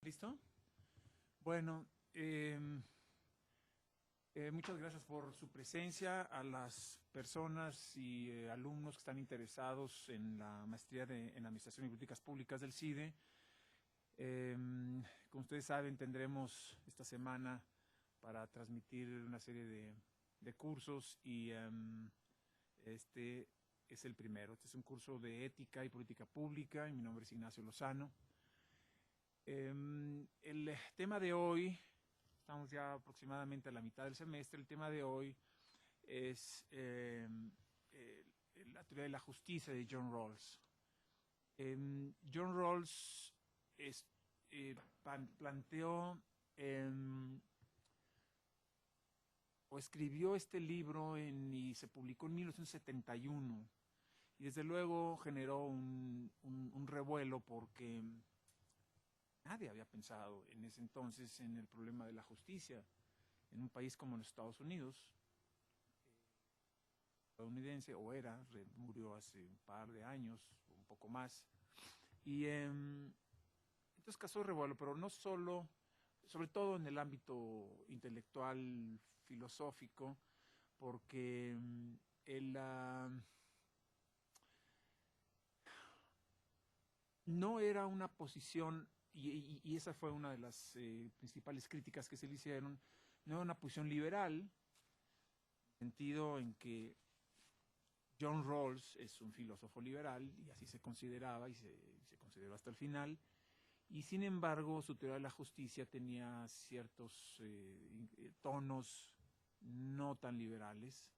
¿Listo? Bueno, muchas gracias por su presencia a las personas y alumnos que están interesados en la maestría en Administración y Políticas Públicas del CIDE. Como ustedes saben, tendremos esta semana para transmitir una serie de cursos y este es el primero. Este es un curso de Ética y Política Pública y mi nombre es Ignacio Lozano. El tema de hoy, estamos ya aproximadamente a la mitad del semestre, el tema de hoy es la teoría de la justicia de John Rawls. John Rawls planteó o escribió este libro y se publicó en 1971 y desde luego generó un revuelo porque nadie había pensado en ese entonces en el problema de la justicia en un país como los Estados Unidos, estadounidense, o era, murió hace un par de años, un poco más. Y entonces causó revuelo, pero no solo, sobre todo en el ámbito intelectual, filosófico, porque no era una posición, y esa fue una de las principales críticas que se le hicieron, no era una posición liberal, en el sentido en que John Rawls es un filósofo liberal, y así se consideraba, y se consideró hasta el final, y sin embargo su teoría de la justicia tenía ciertos tonos no tan liberales,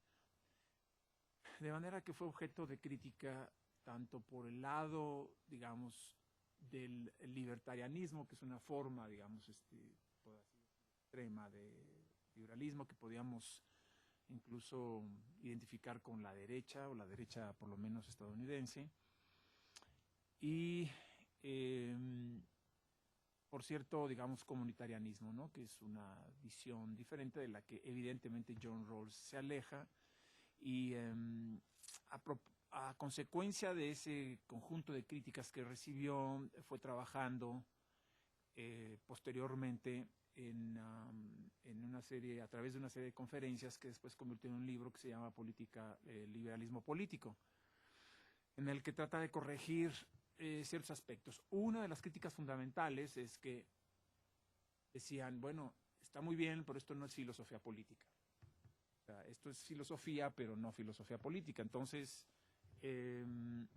de manera que fue objeto de crítica tanto por el lado, digamos, del libertarianismo, que es una forma, digamos, extrema de liberalismo que podíamos incluso identificar con la derecha, o la derecha por lo menos estadounidense, y por cierto, digamos, comunitarianismo, ¿no? Que es una visión diferente de la que evidentemente John Rawls se aleja, y a consecuencia de ese conjunto de críticas que recibió, fue trabajando posteriormente en una serie, a través de una serie de conferencias que después convirtió en un libro que se llama Liberalismo Político, en el que trata de corregir ciertos aspectos. Una de las críticas fundamentales es que decían, bueno, está muy bien, pero esto no es filosofía política. O sea, esto es filosofía, pero no filosofía política. Entonces, en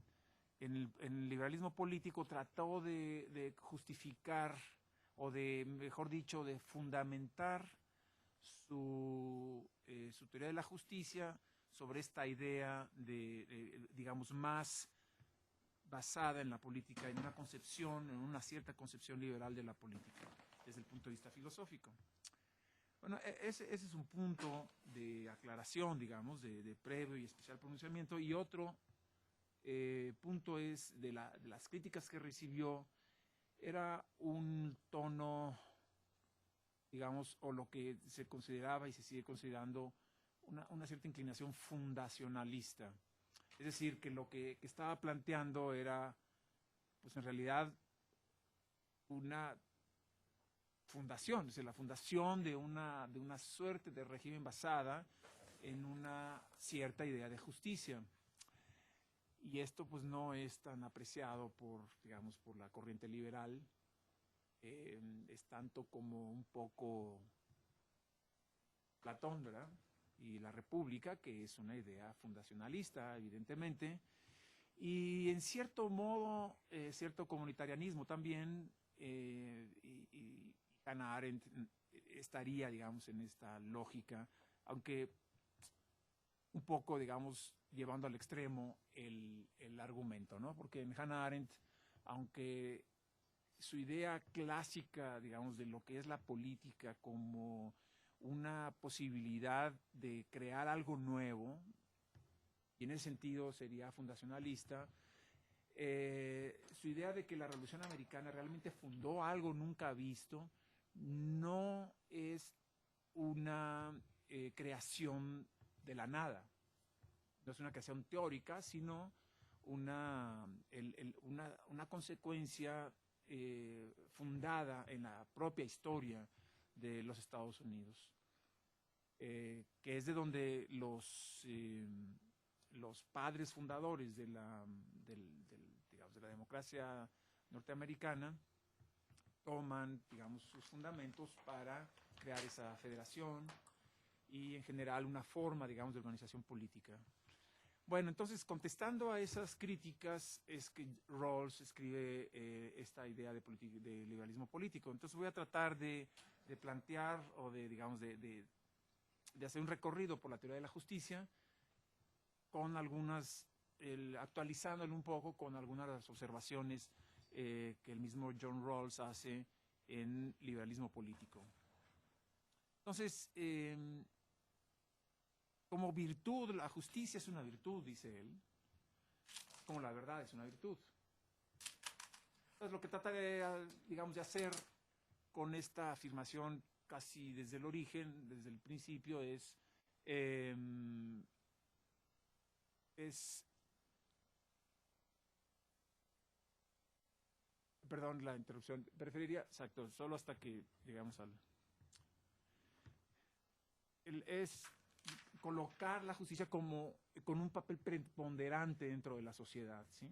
el liberalismo político trató de justificar, o de, mejor dicho, de fundamentar su teoría de la justicia sobre esta idea digamos, más basada en la política, en una concepción, en una cierta concepción liberal de la política, desde el punto de vista filosófico. Bueno, ese es un punto de aclaración, digamos, de previo y especial pronunciamiento, y otro punto es de las críticas que recibió, era un tono, digamos, o lo que se consideraba y se sigue considerando una cierta inclinación fundacionalista. Es decir, que lo que estaba planteando era, pues en realidad, una fundación, es decir, la fundación de una suerte de régimen basada en una cierta idea de justicia. Y esto pues no es tan apreciado digamos, por la corriente liberal, es tanto como un poco Platón, ¿verdad? Y la República, que es una idea fundacionalista, evidentemente, y en cierto modo, cierto comunitarianismo también, y Hannah Arendt estaría, digamos, en esta lógica, aunque un poco, digamos, llevando al extremo el argumento, ¿no? Porque en Hannah Arendt, aunque su idea clásica, digamos, de lo que es la política como una posibilidad de crear algo nuevo, y en ese sentido sería fundacionalista, su idea de que la Revolución Americana realmente fundó algo nunca visto, no es una creación de la nada, no es una creación teórica, sino una consecuencia fundada en la propia historia de los Estados Unidos, que es de donde los padres fundadores de digamos, de la democracia norteamericana toman, digamos, sus fundamentos para crear esa federación y en general una forma, digamos, de organización política. Bueno, entonces, contestando a esas críticas es que Rawls escribe esta idea de liberalismo político. Entonces voy a tratar de plantear o digamos, de hacer un recorrido por la teoría de la justicia con algunas, actualizándolo un poco con algunas de las observaciones que el mismo John Rawls hace en liberalismo político. Entonces, como virtud, la justicia es una virtud, dice él, como la verdad es una virtud. Entonces, lo que trata de, digamos, de hacer con esta afirmación casi desde el origen, desde el principio, perdón la interrupción, preferiría, exacto, solo hasta que llegamos es colocar la justicia como con un papel preponderante dentro de la sociedad, ¿sí?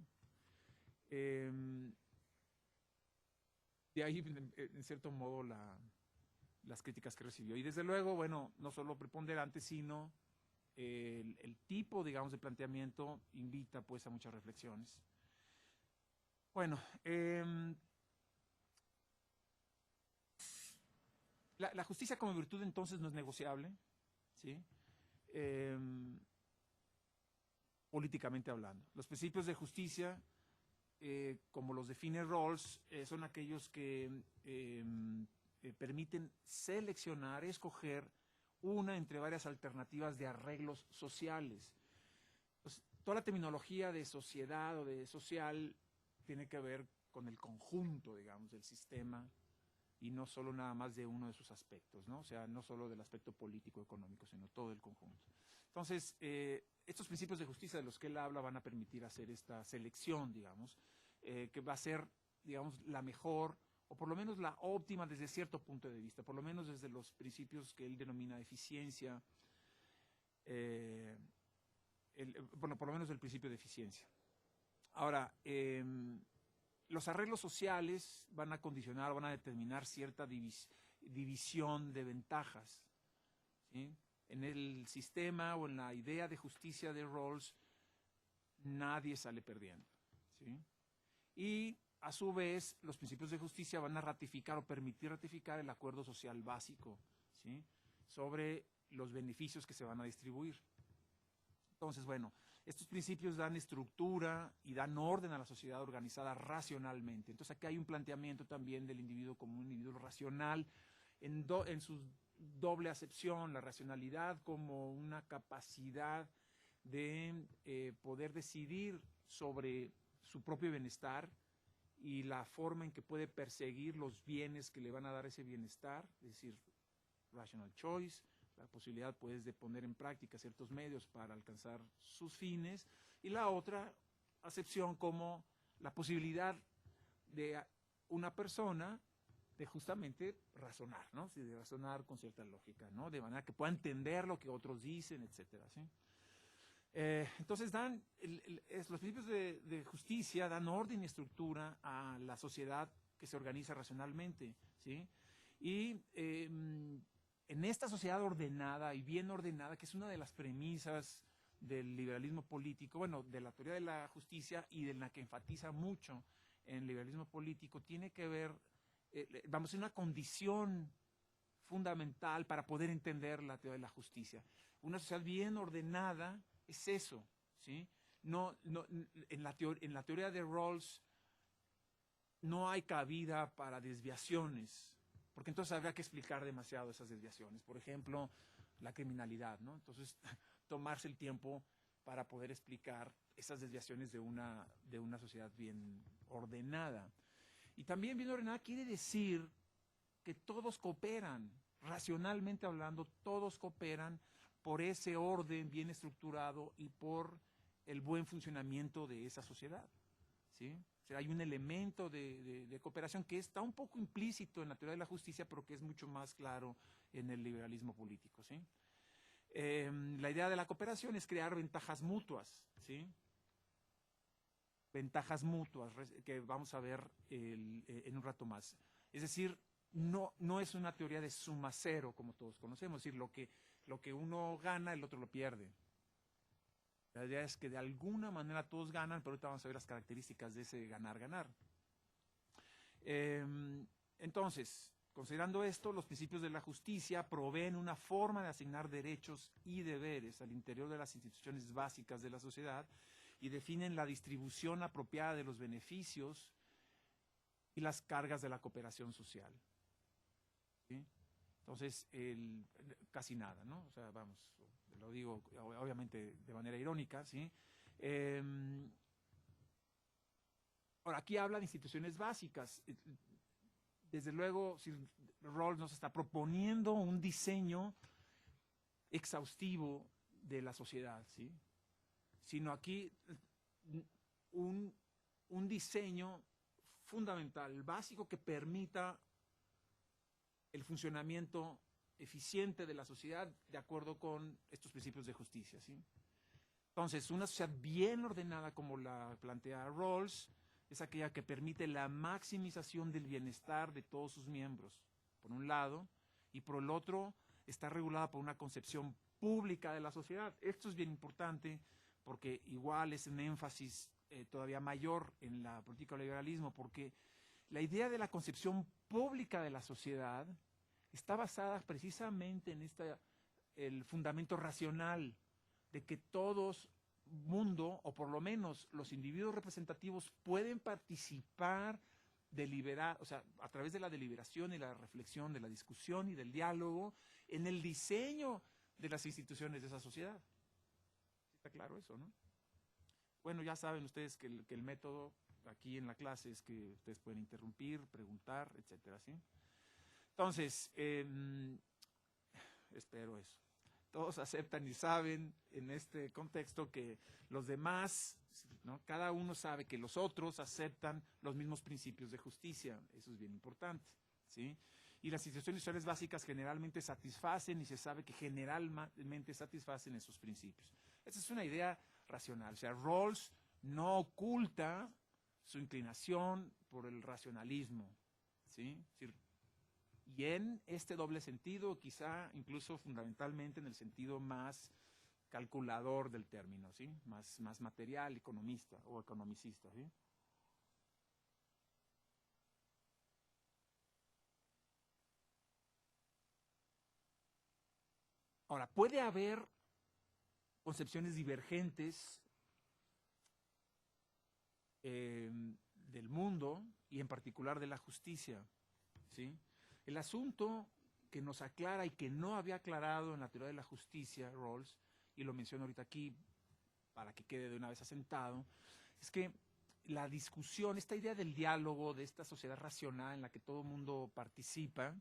De ahí, en cierto modo, las críticas que recibió. Y desde luego, bueno, no solo preponderante, sino el tipo, digamos, de planteamiento invita, pues, a muchas reflexiones. Bueno, la justicia como virtud, entonces, no es negociable, ¿sí? Políticamente hablando. Los principios de justicia, como los define Rawls, son aquellos que permiten seleccionar, escoger una entre varias alternativas de arreglos sociales. Pues, toda la terminología de sociedad o de social tiene que ver con el conjunto, digamos, del sistema y no solo nada más de uno de sus aspectos, ¿no? O sea, no solo del aspecto político, económico, sino todo el conjunto. Entonces, estos principios de justicia de los que él habla van a permitir hacer esta selección, digamos, que va a ser, digamos, la mejor, o por lo menos la óptima desde cierto punto de vista, por lo menos desde los principios que él denomina eficiencia, bueno, por lo menos el principio de eficiencia. Ahora, los arreglos sociales van a condicionar, van a determinar cierta división de ventajas, ¿sí? En el sistema o en la idea de justicia de Rawls, nadie sale perdiendo, ¿sí? Y a su vez, los principios de justicia van a ratificar o permitir ratificar el acuerdo social básico, ¿sí? Sobre los beneficios que se van a distribuir. Entonces, bueno, estos principios dan estructura y dan orden a la sociedad organizada racionalmente. Entonces, aquí hay un planteamiento también del individuo como un individuo racional en su doble acepción, la racionalidad como una capacidad de poder decidir sobre su propio bienestar y la forma en que puede perseguir los bienes que le van a dar ese bienestar, es decir, rational choice, la posibilidad, pues, de poner en práctica ciertos medios para alcanzar sus fines, y la otra acepción como la posibilidad de una persona de justamente razonar, ¿no? Sí, de razonar con cierta lógica, ¿no? De manera que pueda entender lo que otros dicen, etcétera, ¿sí? Entonces los principios de justicia dan orden y estructura a la sociedad que se organiza racionalmente, ¿sí? Y en esta sociedad ordenada y bien ordenada, que es una de las premisas del liberalismo político, bueno, de la teoría de la justicia y de la que enfatiza mucho en el liberalismo político, tiene que ver, vamos, es una condición fundamental para poder entender la teoría de la justicia. Una sociedad bien ordenada es eso, ¿sí? En la teoría de Rawls no hay cabida para desviaciones, porque entonces habría que explicar demasiado esas desviaciones. Por ejemplo, la criminalidad, ¿no? Entonces, tomarse el tiempo para poder explicar esas desviaciones de una sociedad bien ordenada. Y también bien ordenada quiere decir que todos cooperan, racionalmente hablando, todos cooperan por ese orden bien estructurado y por el buen funcionamiento de esa sociedad, ¿sí? O sea, hay un elemento de cooperación que está un poco implícito en la teoría de la justicia, pero que es mucho más claro en el liberalismo político, ¿sí? La idea de la cooperación es crear ventajas mutuas, ¿sí? Ventajas mutuas, que vamos a ver en un rato más. Es decir, no es una teoría de suma cero, como todos conocemos, es decir, lo que uno gana, el otro lo pierde. La idea es que de alguna manera todos ganan, pero ahorita vamos a ver las características de ese ganar-ganar. Entonces, considerando esto, los principios de la justicia proveen una forma de asignar derechos y deberes al interior de las instituciones básicas de la sociedad y definen la distribución apropiada de los beneficios y las cargas de la cooperación social. ¿Sí? Entonces, casi nada, ¿no? O sea, vamos, lo digo obviamente de manera irónica, ¿sí? Ahora, aquí habla de instituciones básicas. Desde luego, Rawls nos está proponiendo un diseño exhaustivo de la sociedad, ¿sí? Sino aquí un diseño fundamental, básico, que permita el funcionamiento eficiente de la sociedad de acuerdo con estos principios de justicia, ¿sí? Entonces, una sociedad bien ordenada, como la plantea Rawls, es aquella que permite la maximización del bienestar de todos sus miembros, por un lado, y por el otro, está regulada por una concepción pública de la sociedad. Esto es bien importante porque igual es un énfasis todavía mayor en la política del liberalismo, porque la idea de la concepción pública de la sociedad está basada precisamente en el fundamento racional de que todos mundo, o por lo menos los individuos representativos, pueden participar o sea, a través de la deliberación y la reflexión, de la discusión y del diálogo, en el diseño de las instituciones de esa sociedad. ¿Está claro eso, no? Bueno, ya saben ustedes que el método aquí en la clase es que ustedes pueden interrumpir, preguntar, etcétera, ¿sí? Entonces, espero eso. Todos aceptan y saben en este contexto que los demás, ¿no? Cada uno sabe que los otros aceptan los mismos principios de justicia. Eso es bien importante, ¿sí? Y las instituciones sociales básicas generalmente satisfacen, y se sabe que generalmente satisfacen esos principios. Esa es una idea racional. O sea, Rawls no oculta su inclinación por el racionalismo, ¿sí? Es decir, y en este doble sentido, quizá incluso fundamentalmente en el sentido más calculador del término, ¿sí? Más material, economista o economicista, ¿sí? Ahora, puede haber concepciones divergentes del mundo y en particular de la justicia, ¿sí? El asunto que nos aclara y que no había aclarado en la teoría de la justicia, Rawls, y lo menciono ahorita aquí para que quede de una vez asentado, es que la discusión, esta idea del diálogo, de esta sociedad racional en la que todo el mundo participa,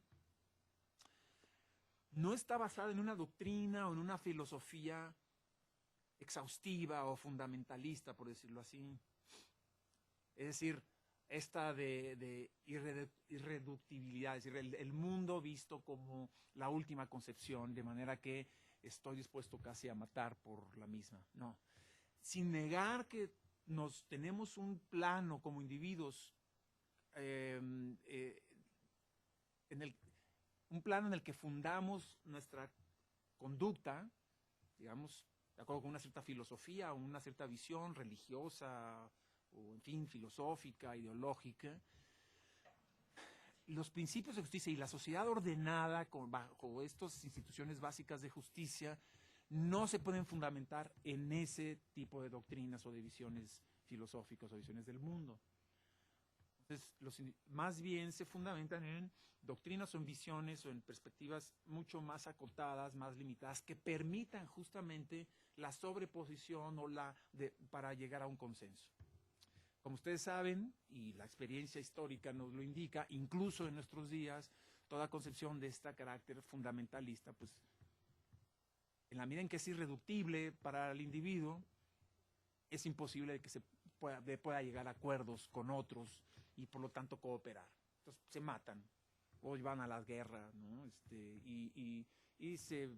no está basada en una doctrina o en una filosofía exhaustiva o fundamentalista, por decirlo así. Es decir, esta de irreductibilidad, es decir, el mundo visto como la última concepción, de manera que estoy dispuesto casi a matar por la misma. No. Sin negar que tenemos un plano como individuos, un plano en el que fundamos nuestra conducta, digamos, de acuerdo con una cierta filosofía o una cierta visión religiosa, o en fin, filosófica, ideológica. Los principios de justicia y la sociedad ordenada bajo estas instituciones básicas de justicia no se pueden fundamentar en ese tipo de doctrinas o de visiones filosóficas o visiones del mundo. Entonces, más bien se fundamentan en doctrinas o en visiones o en perspectivas mucho más acotadas, más limitadas, que permitan justamente la sobreposición o para llegar a un consenso. Como ustedes saben, y la experiencia histórica nos lo indica, incluso en nuestros días, toda concepción de este carácter fundamentalista, pues, en la medida en que es irreductible para el individuo, es imposible que se pueda llegar a acuerdos con otros y por lo tanto cooperar. Entonces se matan o van a las guerras, ¿no? Y se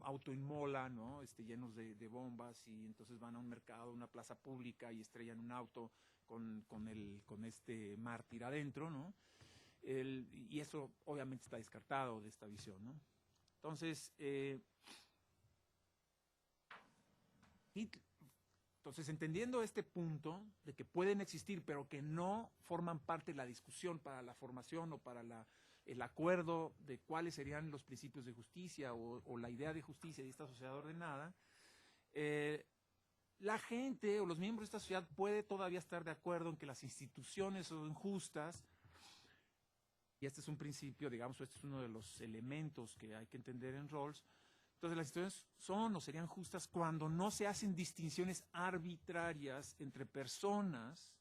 autoinmolan, ¿no? Llenos de bombas, y entonces van a un mercado, una plaza pública, y estrellan un auto con este mártir adentro, ¿no? Y eso obviamente está descartado de esta visión, ¿no? Entonces, entendiendo este punto de que pueden existir, pero que no forman parte de la discusión para la formación o para el acuerdo de cuáles serían los principios de justicia o la idea de justicia de esta sociedad ordenada, la gente o los miembros de esta sociedad puede todavía estar de acuerdo en que las instituciones son justas, y este es un principio, digamos, este es uno de los elementos que hay que entender en Rawls. Entonces, las instituciones son o serían justas cuando no se hacen distinciones arbitrarias entre personas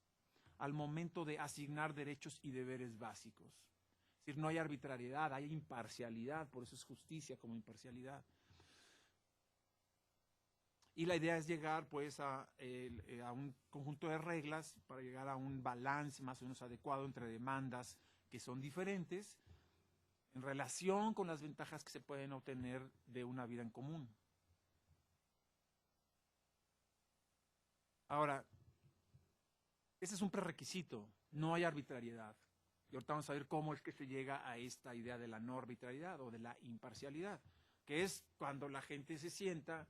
al momento de asignar derechos y deberes básicos. Es decir, no hay arbitrariedad, hay imparcialidad, por eso es justicia como imparcialidad. Y la idea es llegar, pues, a un conjunto de reglas para llegar a un balance más o menos adecuado entre demandas que son diferentes en relación con las ventajas que se pueden obtener de una vida en común. Ahora, ese es un prerequisito, no hay arbitrariedad. Y ahorita vamos a ver cómo es que se llega a esta idea de la no arbitrariedad o de la imparcialidad, que es cuando la gente se sienta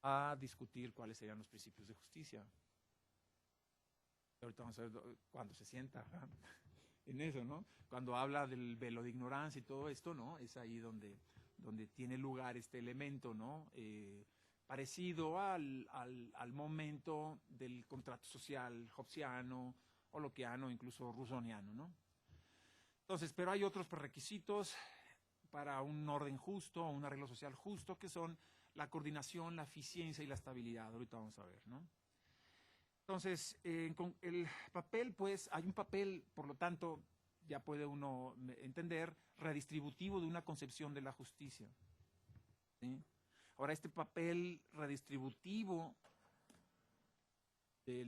a discutir cuáles serían los principios de justicia. Ahorita vamos a ver cuándo se sienta en eso, ¿no? Cuando habla del velo de ignorancia y todo esto, ¿no? Es ahí donde tiene lugar este elemento, ¿no? Parecido al momento del contrato social hobbesiano o lockeano, incluso rusoniano, ¿no? Entonces, pero hay otros prerequisitos para un orden justo o un arreglo social justo, que son la coordinación, la eficiencia y la estabilidad. Ahorita vamos a ver, ¿no? Entonces, con el papel, pues, hay un papel, por lo tanto, ya puede uno entender, redistributivo de una concepción de la justicia, ¿sí? Ahora, este papel redistributivo de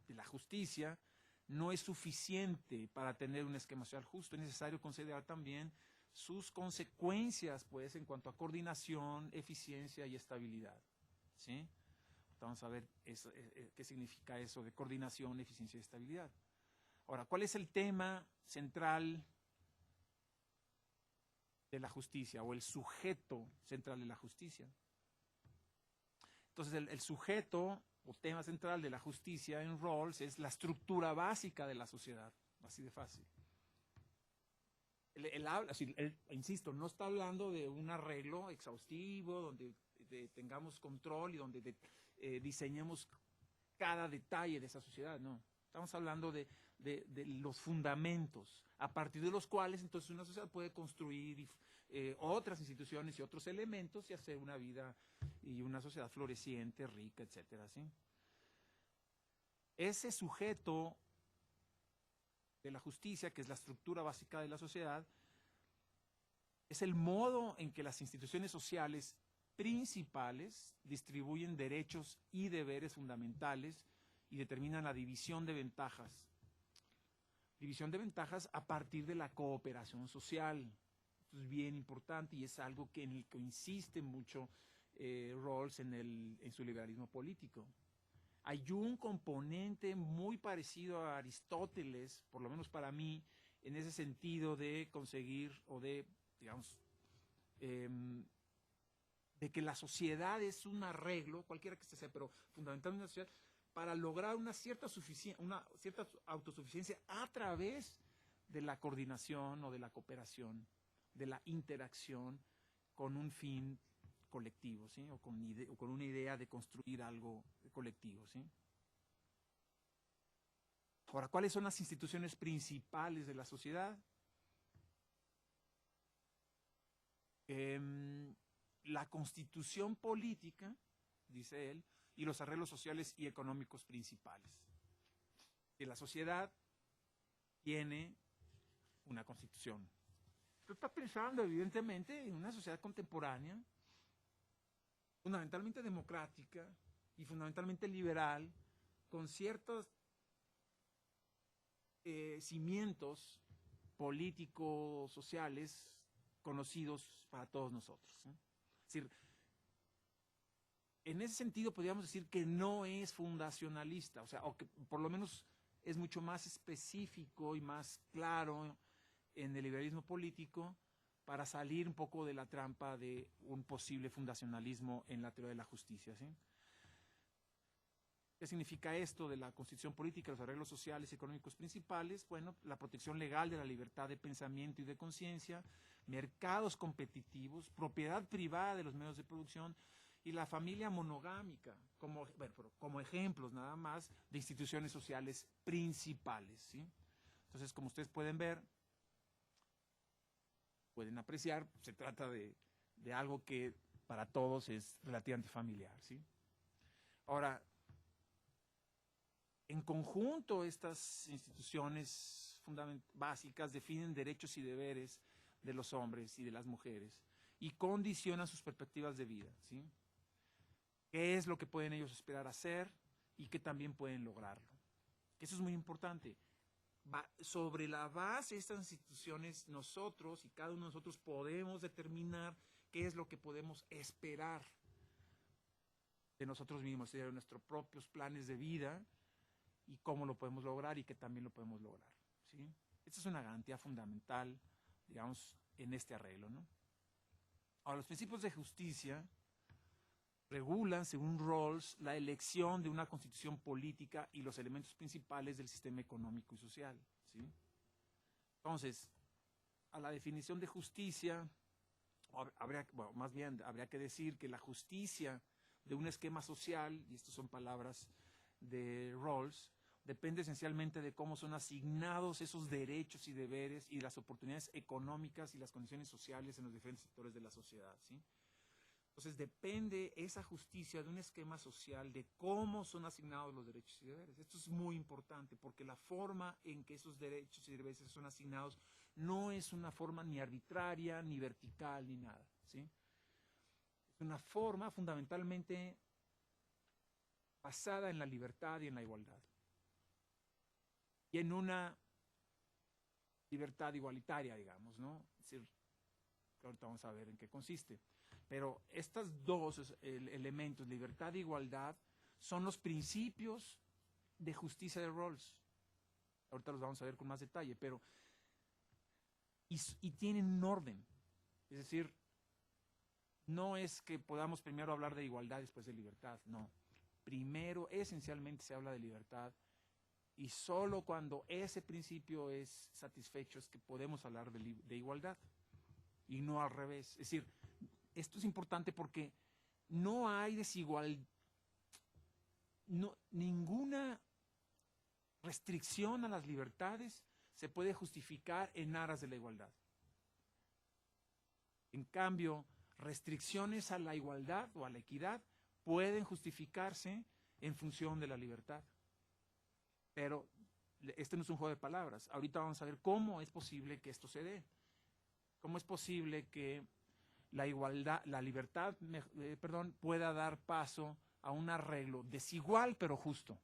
la justicia no es suficiente para tener un esquema social justo. Es necesario considerar también sus consecuencias, pues, en cuanto a coordinación, eficiencia y estabilidad, ¿sí? Vamos a ver qué significa eso de coordinación, eficiencia y estabilidad. Ahora, ¿cuál es el tema central de la justicia o el sujeto central de la justicia? Entonces, el sujeto o tema central de la justicia en Rawls es la estructura básica de la sociedad, así de fácil. Él, insisto, no está hablando de un arreglo exhaustivo donde tengamos control y donde diseñemos cada detalle de esa sociedad, no. Estamos hablando de los fundamentos, a partir de los cuales entonces una sociedad puede construir otras instituciones y otros elementos y hacer una vida y una sociedad floreciente, rica, etcétera, ¿sí? Ese sujeto de la justicia, que es la estructura básica de la sociedad, es el modo en que las instituciones sociales principales distribuyen derechos y deberes fundamentales y determinan la división de ventajas. División de ventajas a partir de la cooperación social. Esto es bien importante y es algo en el que insiste mucho Rawls en su liberalismo político. Hay un componente muy parecido a Aristóteles, por lo menos para mí, en ese sentido de conseguir o de, digamos, de que la sociedad es un arreglo, cualquiera que sea, pero fundamentalmente una sociedad, para lograr una cierta autosuficiencia a través de la coordinación o de la cooperación, de la interacción con un fin colectivo, ¿sí? O con una idea de construir algo colectivo, ¿sí? Ahora, ¿cuáles son las instituciones principales de la sociedad? La constitución política, dice él, y los arreglos sociales y económicos principales. Que la sociedad tiene una constitución. Usted está pensando, evidentemente, en una sociedad contemporánea, fundamentalmente democrática y fundamentalmente liberal, con ciertos cimientos políticos, sociales, conocidos para todos nosotros, ¿no? Es decir, en ese sentido podríamos decir que no es fundacionalista, o sea, o que por lo menos es mucho más específico y más claro en el liberalismo político para salir un poco de la trampa de un posible fundacionalismo en la teoría de la justicia, ¿sí? ¿Qué significa esto de la constitución política, los arreglos sociales y económicos principales? Bueno, la protección legal de la libertad de pensamiento y de conciencia, mercados competitivos, propiedad privada de los medios de producción y la familia monogámica, como, bueno, como ejemplos nada más de instituciones sociales principales, ¿sí? Entonces, como ustedes pueden ver, pueden apreciar, se trata de algo que para todos es relativamente familiar, ¿sí? Ahora, en conjunto, estas instituciones básicas definen derechos y deberes de los hombres y de las mujeres y condicionan sus perspectivas de vida, ¿sí? ¿Qué es lo que pueden ellos esperar hacer y qué también pueden lograrlo? Eso es muy importante. Sobre la base de estas instituciones, nosotros y cada uno de nosotros podemos determinar qué es lo que podemos esperar de nosotros mismos, de nuestros propios planes de vida, y cómo lo podemos lograr y que también lo podemos lograr, ¿sí? Esta es una garantía fundamental, digamos, en este arreglo, ¿no? Ahora, los principios de justicia regulan, según Rawls, la elección de una constitución política y los elementos principales del sistema económico y social, ¿sí? Entonces, a la definición de justicia, habría que decir que la justicia de un esquema social, y estas son palabras de Rawls, depende esencialmente de cómo son asignados esos derechos y deberes y las oportunidades económicas y las condiciones sociales en los diferentes sectores de la sociedad, ¿sí? Entonces depende esa justicia de un esquema social de cómo son asignados los derechos y deberes. Esto es muy importante porque la forma en que esos derechos y deberes son asignados no es una forma ni arbitraria, ni vertical, ni nada, ¿sí? Es una forma fundamentalmente basada en la libertad y en la igualdad. Y en una libertad igualitaria, digamos, ¿no? Es decir, ahorita vamos a ver en qué consiste. Pero estos dos elementos, libertad e igualdad, son los principios de justicia de Rawls. Ahorita los vamos a ver con más detalle, pero y tienen un orden. Es decir, no es que podamos primero hablar de igualdad y después de libertad, no. Primero, esencialmente se habla de libertad y solo cuando ese principio es satisfecho es que podemos hablar de igualdad y no al revés. Es decir, esto es importante porque no hay desigualdad, ninguna restricción a las libertades se puede justificar en aras de la igualdad. En cambio, restricciones a la igualdad o a la equidad pueden justificarse en función de la libertad. Pero este no es un juego de palabras. Ahorita vamos a ver cómo es posible que esto se dé. ¿Cómo es posible que la igualdad, la libertad, pueda dar paso a un arreglo desigual pero justo?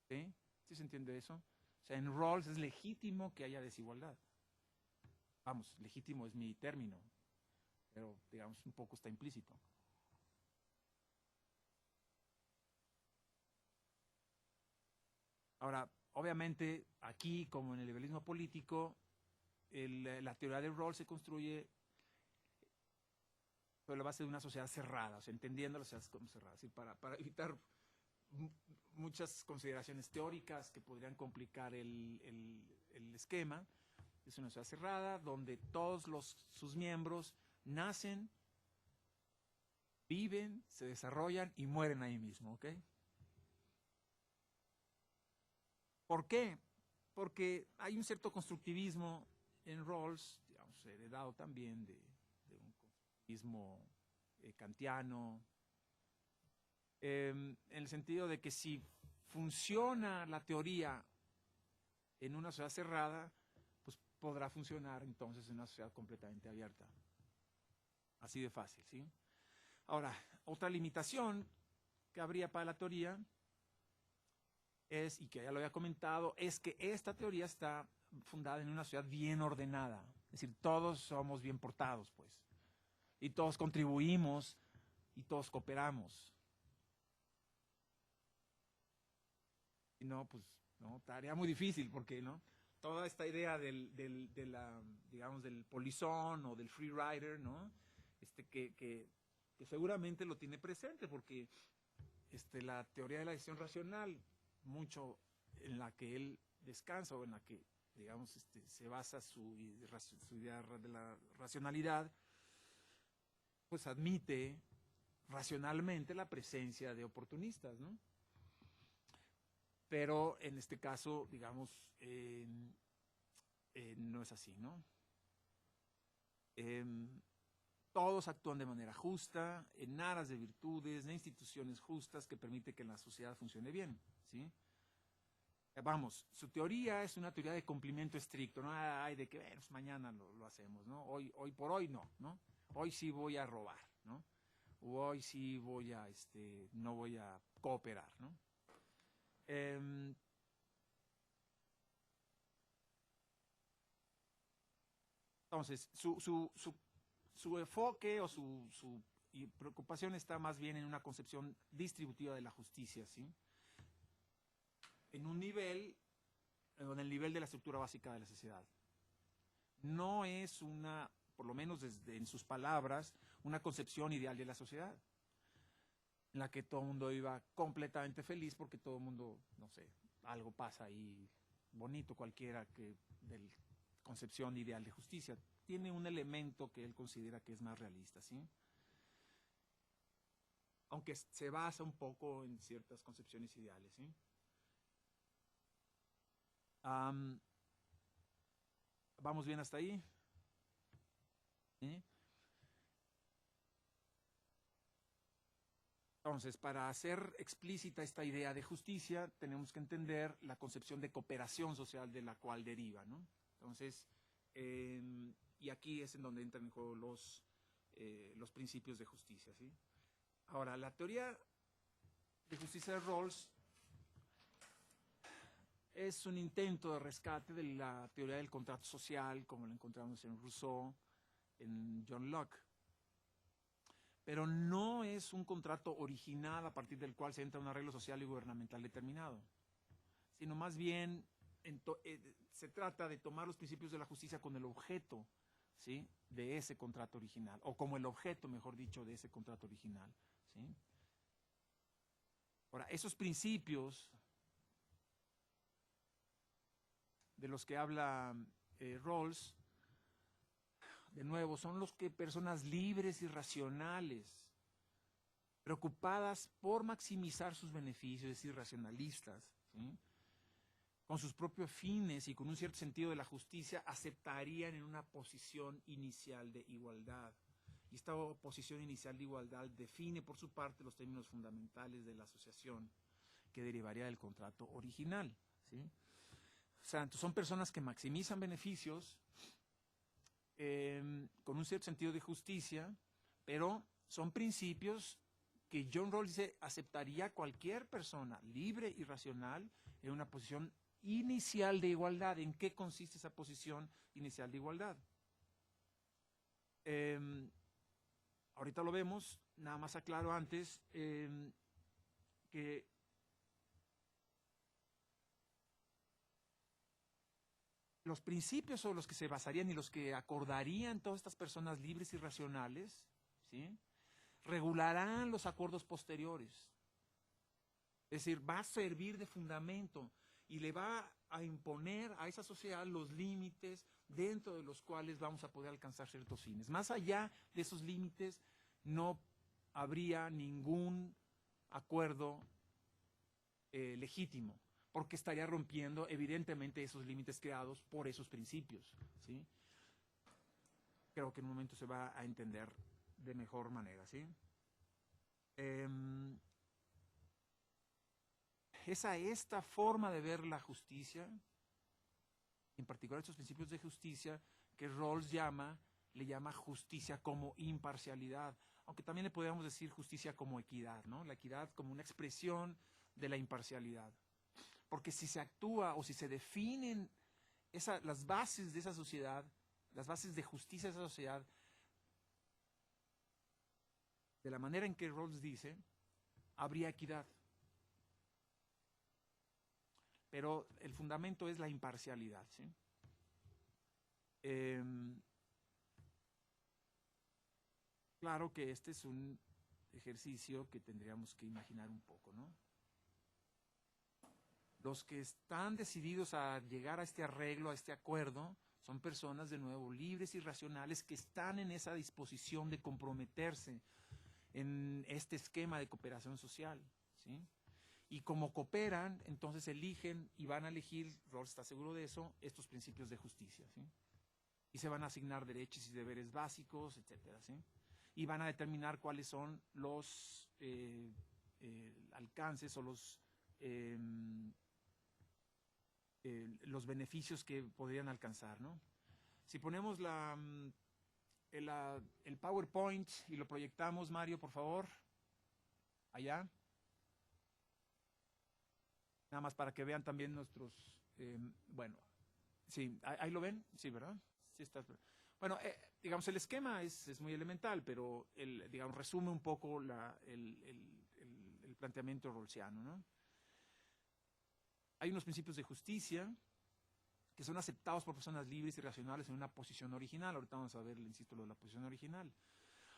¿Sí? ¿Sí se entiende eso? O sea, en Rawls es legítimo que haya desigualdad. Vamos, legítimo es mi término, pero digamos un poco está implícito. Ahora, obviamente, aquí, como en el liberalismo político, la teoría de Rawls se construye sobre la base de una sociedad cerrada, o sea, entendiendo la sociedad como cerrada, ¿sí? Para evitar muchas consideraciones teóricas que podrían complicar el esquema. Es una sociedad cerrada donde todos sus miembros nacen, viven, se desarrollan y mueren ahí mismo, ¿ok? ¿Por qué? Porque hay un cierto constructivismo en Rawls, digamos, heredado también de un constructivismo kantiano, en el sentido de que si funciona la teoría en una sociedad cerrada, pues podrá funcionar entonces en una sociedad completamente abierta. Así de fácil, ¿sí? Ahora, otra limitación que habría para la teoría es, y que ya lo había comentado, es que esta teoría está fundada en una sociedad bien ordenada. Es decir, todos somos bien portados, pues. Y todos contribuimos y todos cooperamos. Y no, pues, no, tarea muy difícil, porque, ¿no? Toda esta idea digamos, del polizón o del free rider, ¿no? Que seguramente lo tiene presente, porque la teoría de la decisión racional, mucho en la que él descansa, o en la que, digamos, se basa su idea de la racionalidad, pues admite racionalmente la presencia de oportunistas, ¿no? Pero en este caso, digamos, no es así, ¿no? Todos actúan de manera justa, en aras de virtudes, de instituciones justas que permiten que la sociedad funcione bien, ¿sí? Vamos, su teoría es una teoría de cumplimiento estricto, no hay de que, pues mañana lo hacemos, ¿no? Hoy por hoy no, ¿no? Hoy sí voy a robar, ¿no? O hoy sí voy a, no voy a cooperar, ¿no? Entonces, su enfoque o su preocupación está más bien en una concepción distributiva de la justicia, ¿sí? En un nivel, en el nivel de la estructura básica de la sociedad. No es una, por lo menos en sus palabras, una concepción ideal de la sociedad, en la que todo el mundo iba completamente feliz porque todo el mundo, no sé, algo pasa ahí bonito cualquiera que del concepción ideal de justicia. Tiene un elemento que él considera que es más realista, ¿sí? Aunque se basa un poco en ciertas concepciones ideales, ¿sí? ¿Vamos bien hasta ahí? ¿Sí? Entonces, para hacer explícita esta idea de justicia, tenemos que entender la concepción de cooperación social de la cual deriva, ¿no? Entonces, y aquí es en donde entran en juego los principios de justicia, ¿sí? Ahora, la teoría de justicia de Rawls es un intento de rescate de la teoría del contrato social, como la encontramos en Rousseau, en John Locke. Pero no es un contrato original a partir del cual se entra un arreglo social y gubernamental determinado, sino más bien se trata de tomar los principios de la justicia con el objeto, ¿sí?, de ese contrato original, o como el objeto, mejor dicho, de ese contrato original, ¿sí? Ahora, esos principios de los que habla Rawls, de nuevo, son los que personas libres y racionales, preocupadas por maximizar sus beneficios, es decir, racionalistas, ¿sí?, con sus propios fines y con un cierto sentido de la justicia, aceptarían en una posición inicial de igualdad. Y esta posición inicial de igualdad define por su parte los términos fundamentales de la asociación, que derivaría del contrato original, ¿sí? O sea, son personas que maximizan beneficios con un cierto sentido de justicia, pero son principios que John Rawls dice aceptaría cualquier persona libre y racional en una posición inicial de igualdad. ¿En qué consiste esa posición inicial de igualdad? Ahorita lo vemos, nada más aclaro antes que los principios sobre los que se basarían y los que acordarían todas estas personas libres y racionales, ¿sí?, regularán los acuerdos posteriores. Es decir, va a servir de fundamento y le va a imponer a esa sociedad los límites dentro de los cuales vamos a poder alcanzar ciertos fines. Más allá de esos límites no habría ningún acuerdo legítimo, porque estaría rompiendo evidentemente esos límites creados por esos principios, ¿sí? Creo que en un momento se va a entender de mejor manera, ¿sí? Esta forma de ver la justicia, en particular estos principios de justicia, que Rawls llama le llama justicia como imparcialidad, aunque también le podríamos decir justicia como equidad, ¿no? La equidad como una expresión de la imparcialidad. Porque si se actúa o si se definen las bases de esa sociedad, las bases de justicia de esa sociedad, de la manera en que Rawls dice, habría equidad. Pero el fundamento es la imparcialidad, ¿sí? Claro que este es un ejercicio que tendríamos que imaginar un poco, ¿no? Los que están decididos a llegar a este arreglo, a este acuerdo, son personas, de nuevo, libres y racionales que están en esa disposición de comprometerse en este esquema de cooperación social, ¿sí? Y como cooperan, entonces eligen y van a elegir, Rawls está seguro de eso, estos principios de justicia, ¿sí? Y se van a asignar derechos y deberes básicos, etcétera, ¿sí? Y van a determinar cuáles son los alcances o los beneficios que podrían alcanzar, ¿no? Si ponemos el PowerPoint y lo proyectamos, Mario, por favor, allá. Nada más para que vean también nuestros, bueno, sí, ahí lo ven, sí, ¿verdad? Sí está. Bueno, digamos, el esquema es muy elemental, pero digamos, resume un poco el planteamiento rawlsiano, ¿no? Hay unos principios de justicia que son aceptados por personas libres y racionales en una posición original. Ahorita vamos a ver, insisto, lo de la posición original.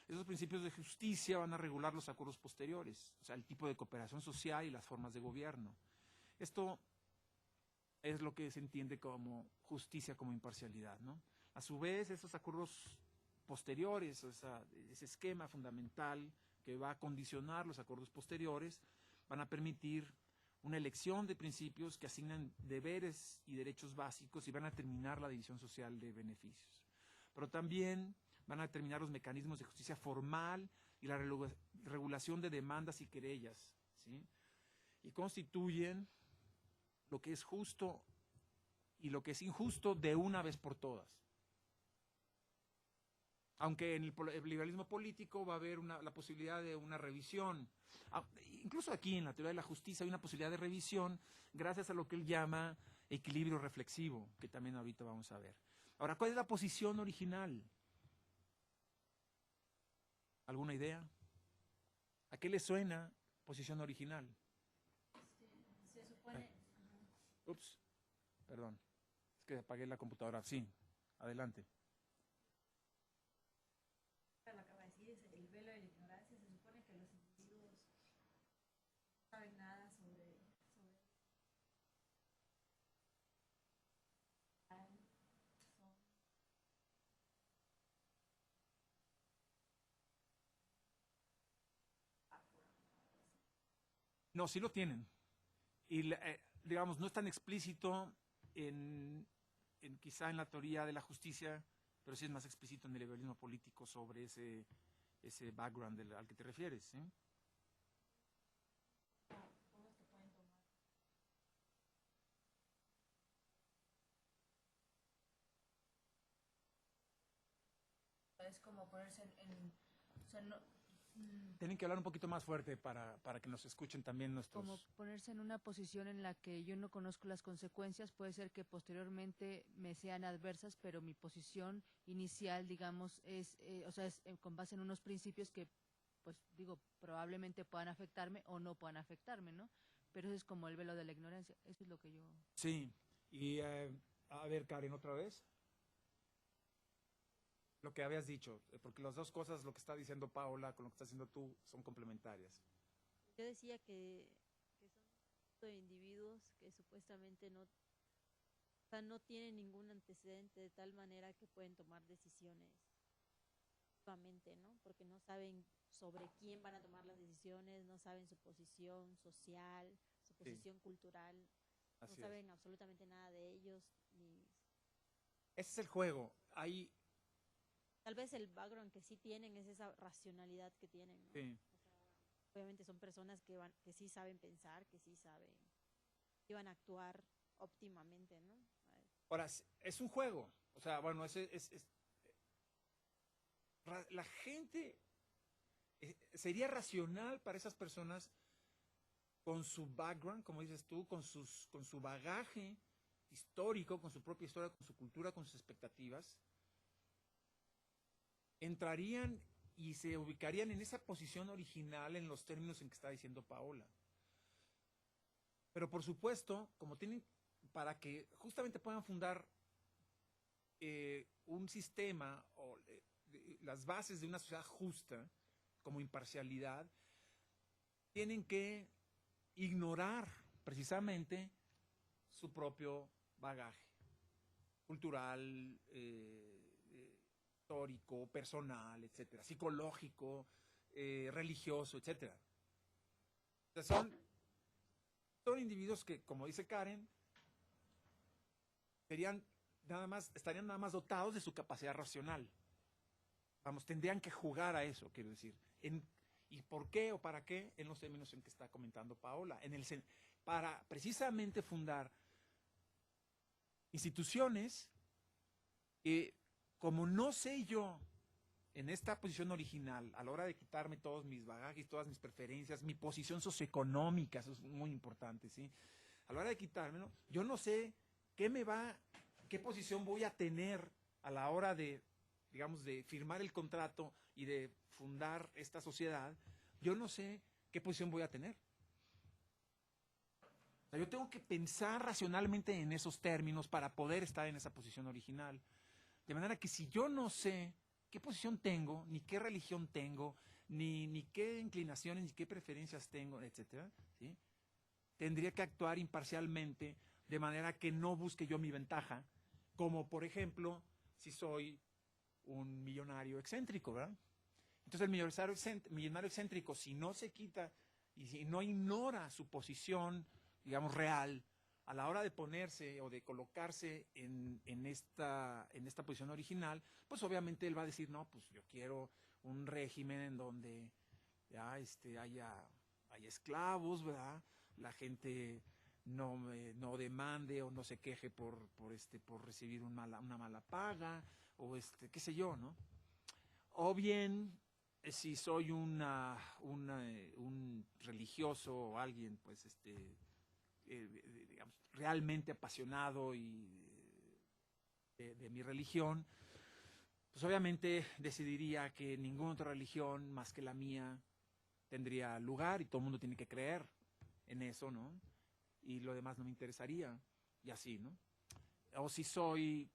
Esos principios de justicia van a regular los acuerdos posteriores, o sea, el tipo de cooperación social y las formas de gobierno. Esto es lo que se entiende como justicia, como imparcialidad, ¿no? A su vez, esos acuerdos posteriores, ese esquema fundamental que va a condicionar los acuerdos posteriores, van a permitir una elección de principios que asignan deberes y derechos básicos y van a determinar la división social de beneficios. Pero también van a determinar los mecanismos de justicia formal y la regulación de demandas y querellas, ¿sí? Y constituyen lo que es justo y lo que es injusto de una vez por todas. Aunque en el liberalismo político va a haber la posibilidad de una revisión. Incluso aquí en la teoría de la justicia hay una posibilidad de revisión gracias a lo que él llama equilibrio reflexivo, que también ahorita vamos a ver. Ahora, ¿cuál es la posición original? ¿Alguna idea? ¿A qué le suena posición original? Se supone... Ups, perdón. Es que apagué la computadora. Sí, adelante. Lo que acaba de decir es el velo de la ignorancia. Se supone que los individuos no saben nada sobre No, sí lo tienen. Y digamos, no es tan explícito quizá en la teoría de la justicia, pero sí es más explícito en el liberalismo político sobre ese background al que te refieres, ¿sí? es como ponerse o sea, no, Tienen que hablar un poquito más fuerte para que nos escuchen también nuestros... Como ponerse en una posición en la que yo no conozco las consecuencias, puede ser que posteriormente me sean adversas, pero mi posición inicial, digamos, es con base en unos principios que, pues digo, probablemente puedan afectarme o no puedan afectarme, ¿no? Pero eso es como el velo de la ignorancia, eso es lo que yo... Sí, y a ver, Karen, otra vez. Lo que habías dicho, porque las dos cosas, lo que está diciendo Paola con lo que estás diciendo tú, son complementarias. Yo decía que son individuos que supuestamente no, o sea, no tienen ningún antecedente de tal manera que pueden tomar decisiones nuevamente, ¿no? Porque no saben sobre quién van a tomar las decisiones, no saben su posición social, su posición cultural, no Así saben es. absolutamente nada de ellos, ni Ese es el juego. Hay... tal vez el background que sí tienen es esa racionalidad que tienen, ¿no? Sí. Obviamente son personas que sí saben pensar, que sí saben, que van a actuar óptimamente, ¿no? Ahora, es un juego. O sea, bueno, la gente sería racional para esas personas con su background, como dices tú, con su bagaje histórico, con su propia historia, con su cultura, con sus expectativas, entrarían y se ubicarían en esa posición original en los términos en que está diciendo Paola. Pero por supuesto, como tienen, para que justamente puedan fundar un sistema o las bases de una sociedad justa, como imparcialidad, tienen que ignorar precisamente su propio bagaje cultural, histórico, personal, etcétera, psicológico, religioso, etcétera. O sea, son individuos que, como dice Karen, estarían nada más dotados de su capacidad racional. Vamos, tendrían que jugar a eso, quiero decir. ¿Y por qué o para qué? En los términos en que está comentando Paola. Para precisamente fundar instituciones que, como no sé yo, en esta posición original, a la hora de quitarme todos mis bagajes, todas mis preferencias, mi posición socioeconómica, eso es muy importante, ¿sí? A la hora de quitármelo, yo no sé qué posición voy a tener a la hora de, digamos, de firmar el contrato y de fundar esta sociedad. Yo no sé qué posición voy a tener. O sea, yo tengo que pensar racionalmente en esos términos para poder estar en esa posición original. De manera que si yo no sé qué posición tengo, ni qué religión tengo, ni qué inclinaciones, ni qué preferencias tengo, etcétera, ¿sí? Tendría que actuar imparcialmente, de manera que no busque yo mi ventaja, como por ejemplo, si soy un millonario excéntrico, ¿verdad? Entonces el millonario excéntrico, si no se quita y si no ignora su posición, digamos, real, a la hora de ponerse o de colocarse en esta posición original, pues obviamente él va a decir, no, pues yo quiero un régimen en donde ya haya esclavos, ¿verdad? La gente no demande o no se queje por recibir una mala paga, o qué sé yo, ¿no? O bien, si soy un religioso o alguien, pues, digamos, realmente apasionado de mi religión, pues obviamente decidiría que ninguna otra religión más que la mía tendría lugar y todo el mundo tiene que creer en eso, ¿no? Y lo demás no me interesaría, y así, ¿no? O si soy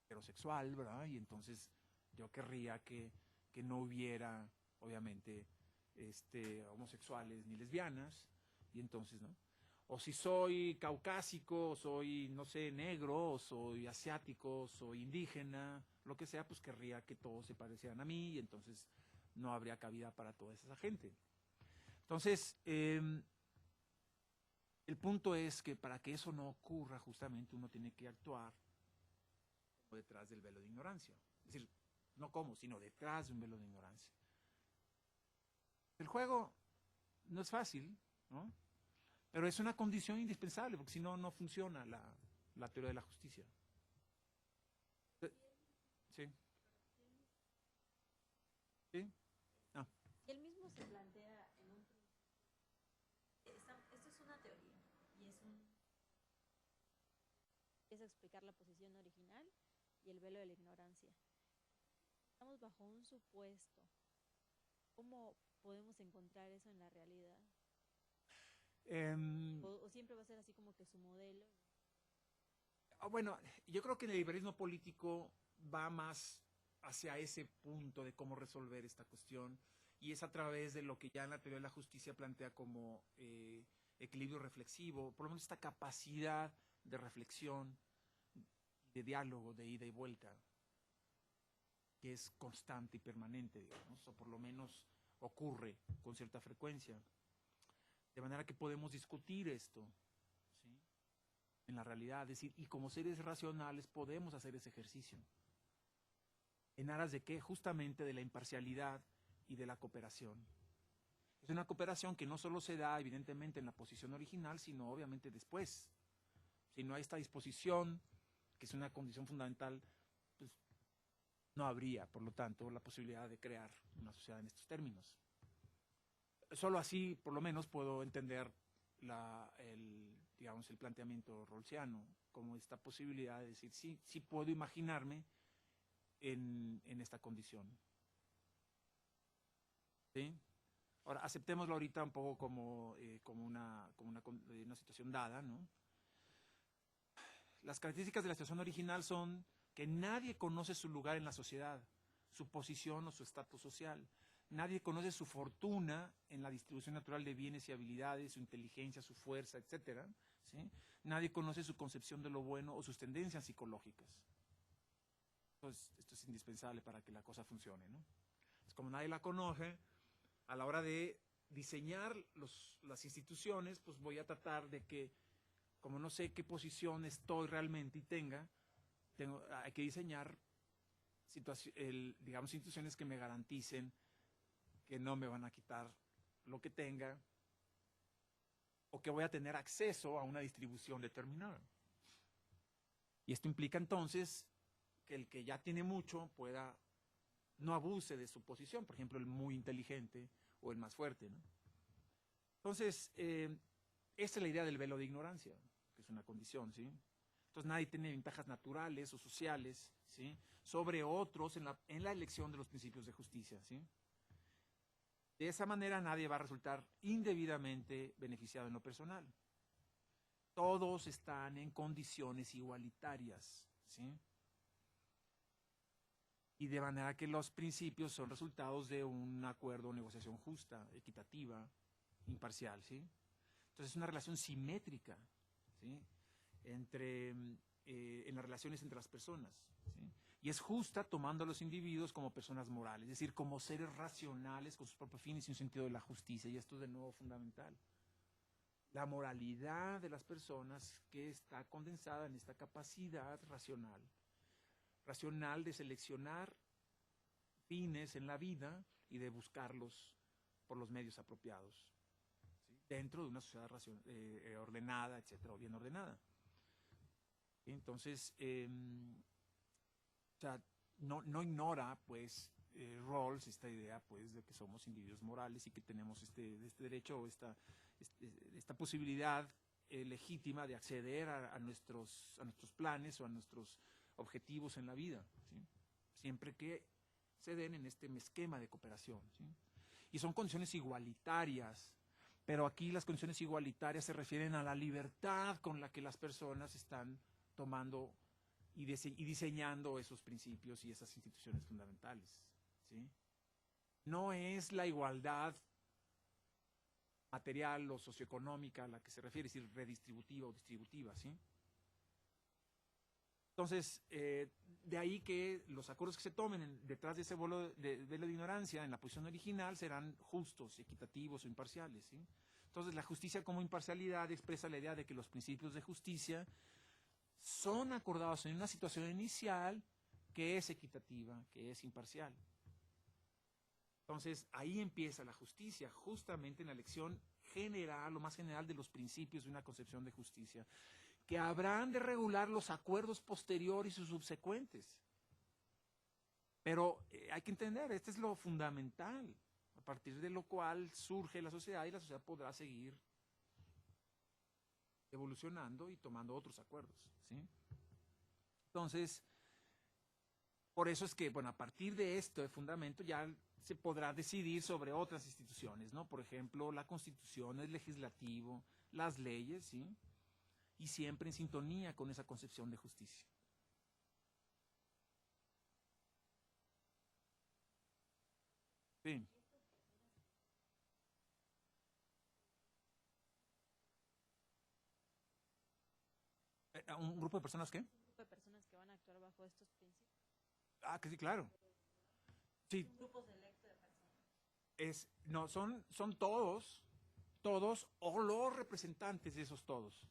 heterosexual, ¿verdad? Y entonces yo querría que no hubiera, obviamente, homosexuales ni lesbianas, y entonces, ¿no? O si soy caucásico, o soy, no sé, negro, o soy asiático, o soy indígena, lo que sea, pues querría que todos se parecieran a mí, y entonces no habría cabida para toda esa gente. Entonces, el punto es que para que eso no ocurra, justamente uno tiene que actuar detrás del velo de ignorancia. Es decir, no como, sino detrás de un velo de ignorancia. El juego no es fácil, ¿no? Pero es una condición indispensable, porque si no, no funciona la teoría de la justicia. Sí. ¿Sí? Ah. Y él mismo se plantea en un esto es una teoría y es explicar la posición original y el velo de la ignorancia. Estamos bajo un supuesto. ¿Cómo podemos encontrar eso en la realidad? ¿O siempre va a ser así como que su modelo? Bueno, yo creo que el liberalismo político va más hacia ese punto de cómo resolver esta cuestión, y es a través de lo que ya en la teoría de la justicia plantea como equilibrio reflexivo, por lo menos esta capacidad de reflexión, de diálogo, de ida y vuelta, que es constante y permanente, digamos, o por lo menos ocurre con cierta frecuencia. De manera que podemos discutir esto, ¿sí? En la realidad, es decir, y como seres racionales podemos hacer ese ejercicio. ¿En aras de qué? Justamente de la imparcialidad y de la cooperación. Es una cooperación que no solo se da evidentemente en la posición original, sino obviamente después. Si no hay esta disposición, que es una condición fundamental, pues no habría, por lo tanto, la posibilidad de crear una sociedad en estos términos. Solo así, por lo menos, puedo entender digamos, el planteamiento rawlsiano, como esta posibilidad de decir, sí puedo imaginarme en esta condición. ¿Sí? Ahora, aceptémoslo ahorita un poco como una situación dada, ¿no? Las características de la situación original son que nadie conoce su lugar en la sociedad, su posición o su estatus social. Nadie conoce su fortuna en la distribución natural de bienes y habilidades, su inteligencia, su fuerza, etc. ¿Sí? Nadie conoce su concepción de lo bueno o sus tendencias psicológicas. Entonces, esto es indispensable para que la cosa funcione, ¿no? Es como nadie la conoce, a la hora de diseñar las instituciones, pues voy a tratar de que, como no sé qué posición estoy realmente y hay que diseñar digamos, instituciones que me garanticen que no me van a quitar lo que tenga o que voy a tener acceso a una distribución determinada. Y esto implica entonces que el que ya tiene mucho no abuse de su posición, por ejemplo, el muy inteligente o el más fuerte, ¿no? Entonces, esta es la idea del velo de ignorancia, que es una condición, ¿sí? Entonces nadie tiene ventajas naturales o sociales, ¿sí?, sobre otros en la elección de los principios de justicia, ¿sí? De esa manera nadie va a resultar indebidamente beneficiado en lo personal. Todos están en condiciones igualitarias, ¿sí? Y de manera que los principios son resultados de un acuerdo o negociación justa, equitativa, imparcial, ¿sí? Entonces es una relación simétrica, ¿sí?, en las relaciones entre las personas, ¿sí? Y es justa tomando a los individuos como personas morales, es decir, como seres racionales con sus propios fines y un sentido de la justicia, y esto es de nuevo fundamental. La moralidad de las personas que está condensada en esta capacidad racional de seleccionar fines en la vida y de buscarlos por los medios apropiados, ¿sí?, dentro de una sociedad ordenada, etcétera, o bien ordenada. Entonces, o sea, no ignora, pues, Rawls esta idea, pues, de que somos individuos morales y que tenemos este derecho o esta posibilidad legítima de acceder a nuestros planes o a nuestros objetivos en la vida, ¿sí?, siempre que se den en este esquema de cooperación, ¿sí? Y son condiciones igualitarias, pero aquí las condiciones igualitarias se refieren a la libertad con la que las personas están tomando y diseñando esos principios y esas instituciones fundamentales, ¿sí? No es la igualdad material o socioeconómica a la que se refiere, es decir, redistributiva o distributiva, ¿sí? Entonces, de ahí que los acuerdos que se tomen detrás de ese velo de ignorancia en la posición original serán justos, equitativos o imparciales, ¿sí? Entonces, la justicia como imparcialidad expresa la idea de que los principios de justicia son acordados en una situación inicial que es equitativa, que es imparcial. Entonces, ahí empieza la justicia, justamente en la elección general, lo más general de los principios de una concepción de justicia, que habrán de regular los acuerdos posteriores y subsecuentes. Pero hay que entender, este es lo fundamental, a partir de lo cual surge la sociedad y la sociedad podrá seguir evolucionando y tomando otros acuerdos, ¿sí? Entonces, por eso es que, bueno, a partir de esto de fundamento ya se podrá decidir sobre otras instituciones, ¿no? Por ejemplo, la Constitución, el legislativo, las leyes, ¿sí?, y siempre en sintonía con esa concepción de justicia. Sí. ¿Un grupo de personas qué? Un grupo de personas que van a actuar bajo estos principios. Ah, que sí, claro. Sí. Grupos selectos de personas. No, son todos o los representantes de esos todos.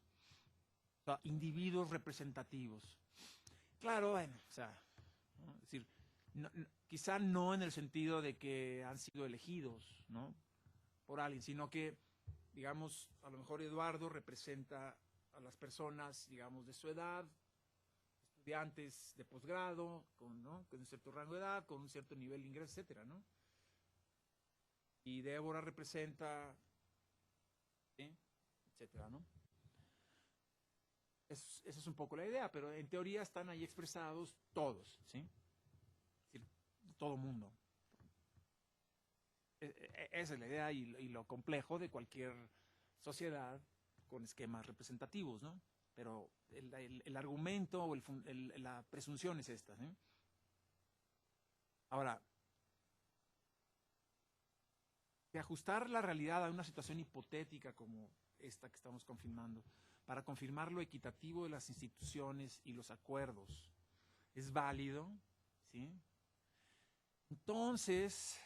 O sea, individuos representativos. Claro, bueno, o sea, ¿no? Es decir, quizá no en el sentido de que han sido elegidos, ¿no?, por alguien, sino que, digamos, a lo mejor Eduardo representa a las personas, digamos, de su edad, estudiantes de posgrado, ¿no? Con un cierto rango de edad, con un cierto nivel de ingreso, etcétera, ¿no? Y Débora representa, ¿sí? Etcétera, ¿no? Esa es un poco la idea, pero en teoría están ahí expresados todos, ¿sí? Es decir, todo mundo. Esa es la idea y lo complejo de cualquier sociedad con esquemas representativos, ¿no? Pero el argumento o la presunción es esta, ¿sí? Ahora, de ajustar la realidad a una situación hipotética como esta que estamos confirmando, para confirmar lo equitativo de las instituciones y los acuerdos, ¿es válido? ¿Sí? Entonces,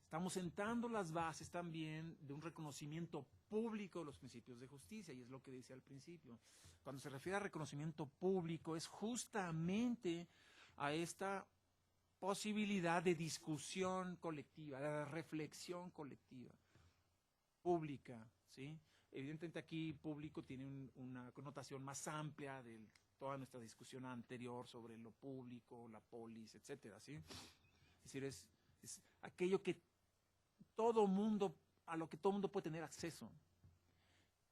estamos sentando las bases también de un reconocimiento público de los principios de justicia, y es lo que decía al principio. Cuando se refiere a reconocimiento público, es justamente a esta posibilidad de discusión colectiva, de reflexión colectiva, pública, ¿sí? Evidentemente aquí público tiene una connotación más amplia de toda nuestra discusión anterior sobre lo público, la polis, etcétera, ¿sí? Es decir, es aquello que todo mundo, a lo que todo mundo puede tener acceso,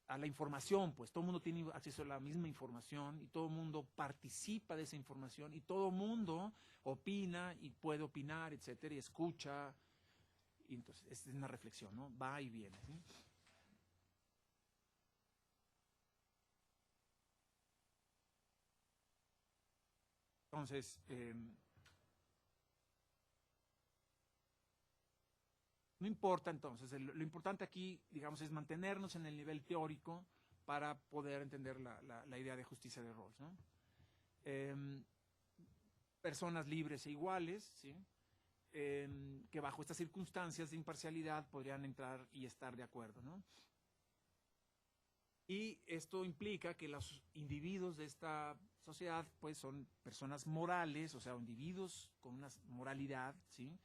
a la información, pues todo el mundo tiene acceso a la misma información y todo el mundo participa de esa información y todo el mundo opina y puede opinar, etcétera, y escucha. Y entonces, es una reflexión, ¿no? Va y viene, ¿sí? Entonces, no importa entonces, lo importante aquí, digamos, es mantenernos en el nivel teórico para poder entender la idea de justicia de Rawls, ¿no? Personas libres e iguales, ¿sí? Que bajo estas circunstancias de imparcialidad podrían entrar y estar de acuerdo, ¿no? Y esto implica que los individuos de esta sociedad pues son personas morales, o sea, individuos con una moralidad, ¿sí?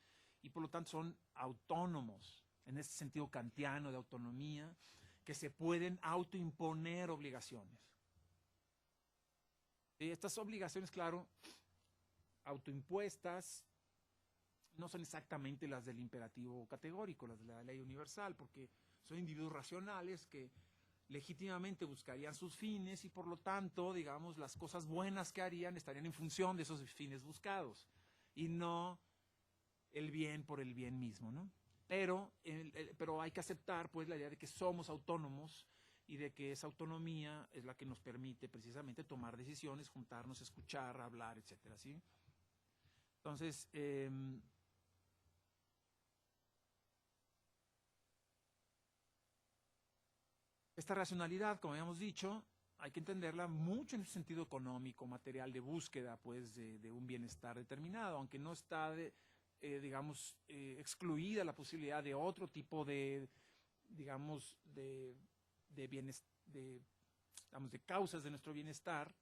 Y por lo tanto son autónomos, en este sentido kantiano de autonomía, que se pueden autoimponer obligaciones. Y estas obligaciones, claro, autoimpuestas, no son exactamente las del imperativo categórico, las de la ley universal, porque son individuos racionales que legítimamente buscarían sus fines y por lo tanto, digamos, las cosas buenas que harían estarían en función de esos fines buscados y no el bien por el bien mismo, ¿no? Pero hay que aceptar pues la idea de que somos autónomos y de que esa autonomía es la que nos permite precisamente tomar decisiones, juntarnos, escuchar, hablar, etcétera, ¿sí? Entonces, esta racionalidad, como habíamos dicho, hay que entenderla mucho en el sentido económico, material, de búsqueda pues, de un bienestar determinado, aunque no está, digamos, excluida la posibilidad de otro tipo de, digamos, de causas de nuestro bienestar,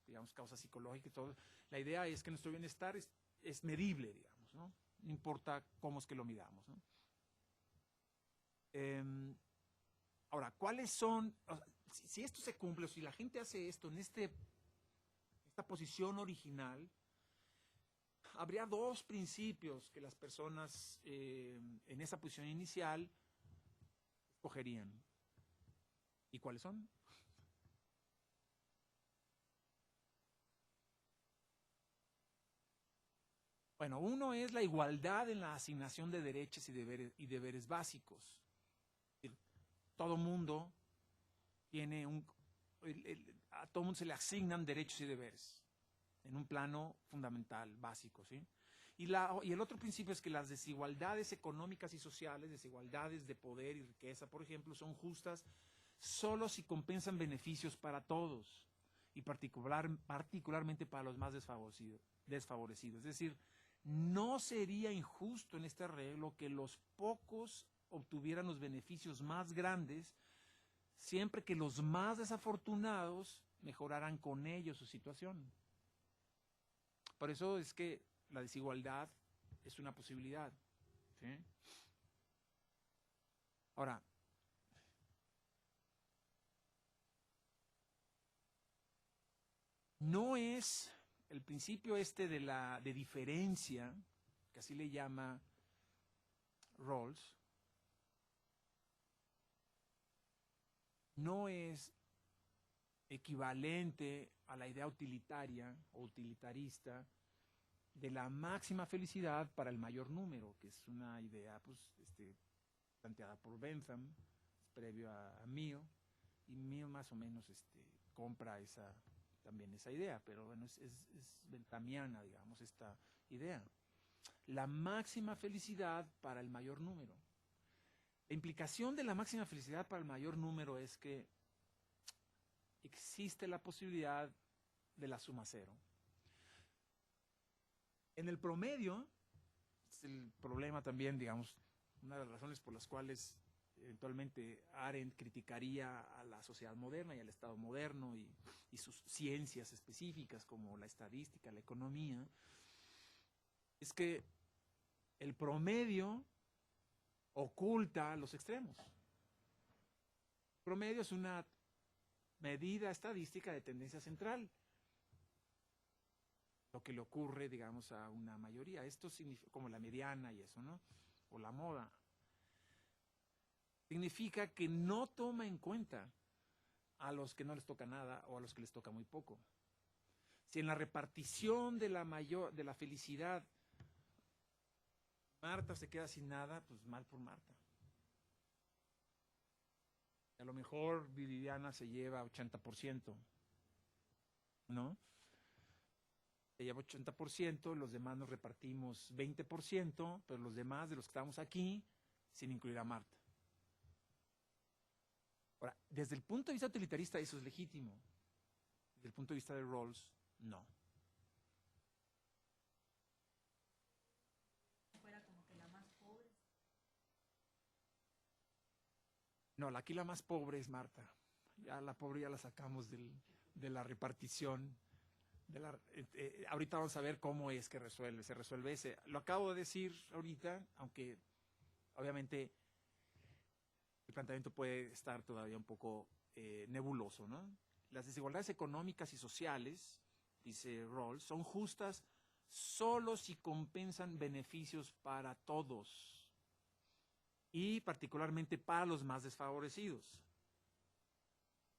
digamos, causas psicológicas y todo. La idea es que nuestro bienestar es medible, digamos, ¿no? No importa cómo es que lo midamos, ¿no? Ahora, ¿cuáles son, si esto se cumple, o si la gente hace esto en esta posición original, habría dos principios que las personas en esa posición inicial escogerían. ¿Y cuáles son? Bueno, uno es la igualdad en la asignación de derechos y deberes básicos. Todo mundo tiene a todo mundo se le asignan derechos y deberes en un plano fundamental, básico, ¿sí? Y el otro principio es que las desigualdades económicas y sociales, desigualdades de poder y riqueza, por ejemplo, son justas solo si compensan beneficios para todos y particularmente para los más desfavorecidos. Es decir, no sería injusto en este arreglo que los pocos obtuvieran los beneficios más grandes siempre que los más desafortunados mejoraran con ellos su situación. Por eso es que la desigualdad es una posibilidad, ¿sí? Ahora, no es el principio de diferencia, que así le llama Rawls, no es equivalente a la idea utilitaria o utilitarista de la máxima felicidad para el mayor número, que es una idea pues, planteada por Bentham, previo a Mill, y Mill más o menos compra también esa idea, pero bueno, es benthamiana, digamos, esta idea. La máxima felicidad para el mayor número. La implicación de la máxima felicidad para el mayor número es que existe la posibilidad de la suma cero. En el promedio, es el problema también, digamos, una de las razones por las cuales eventualmente Arendt criticaría a la sociedad moderna y al Estado moderno y sus ciencias específicas como la estadística, la economía, es que el promedio oculta los extremos. El promedio es una medida estadística de tendencia central, lo que le ocurre, digamos, a una mayoría. Esto significa, como la mediana y eso, ¿no? O la moda. Significa que no toma en cuenta a los que no les toca nada o a los que les toca muy poco. Si en la repartición de la felicidad Marta se queda sin nada, pues mal por Marta. A lo mejor Viridiana se lleva 80%, ¿no? Se lleva 80%, los demás nos repartimos 20%, pero los demás de los que estamos aquí, sin incluir a Marta. Ahora, desde el punto de vista utilitarista eso es legítimo. Desde el punto de vista de Rawls, no. Fuera como que la más pobre. No, aquí la más pobre es Marta. Ya la pobre ya la sacamos de la repartición. Ahorita vamos a ver cómo es que se resuelve ese. Lo acabo de decir ahorita, aunque obviamente el planteamiento puede estar todavía un poco nebuloso, ¿no? Las desigualdades económicas y sociales, dice Rawls, son justas solo si compensan beneficios para todos y particularmente para los más desfavorecidos.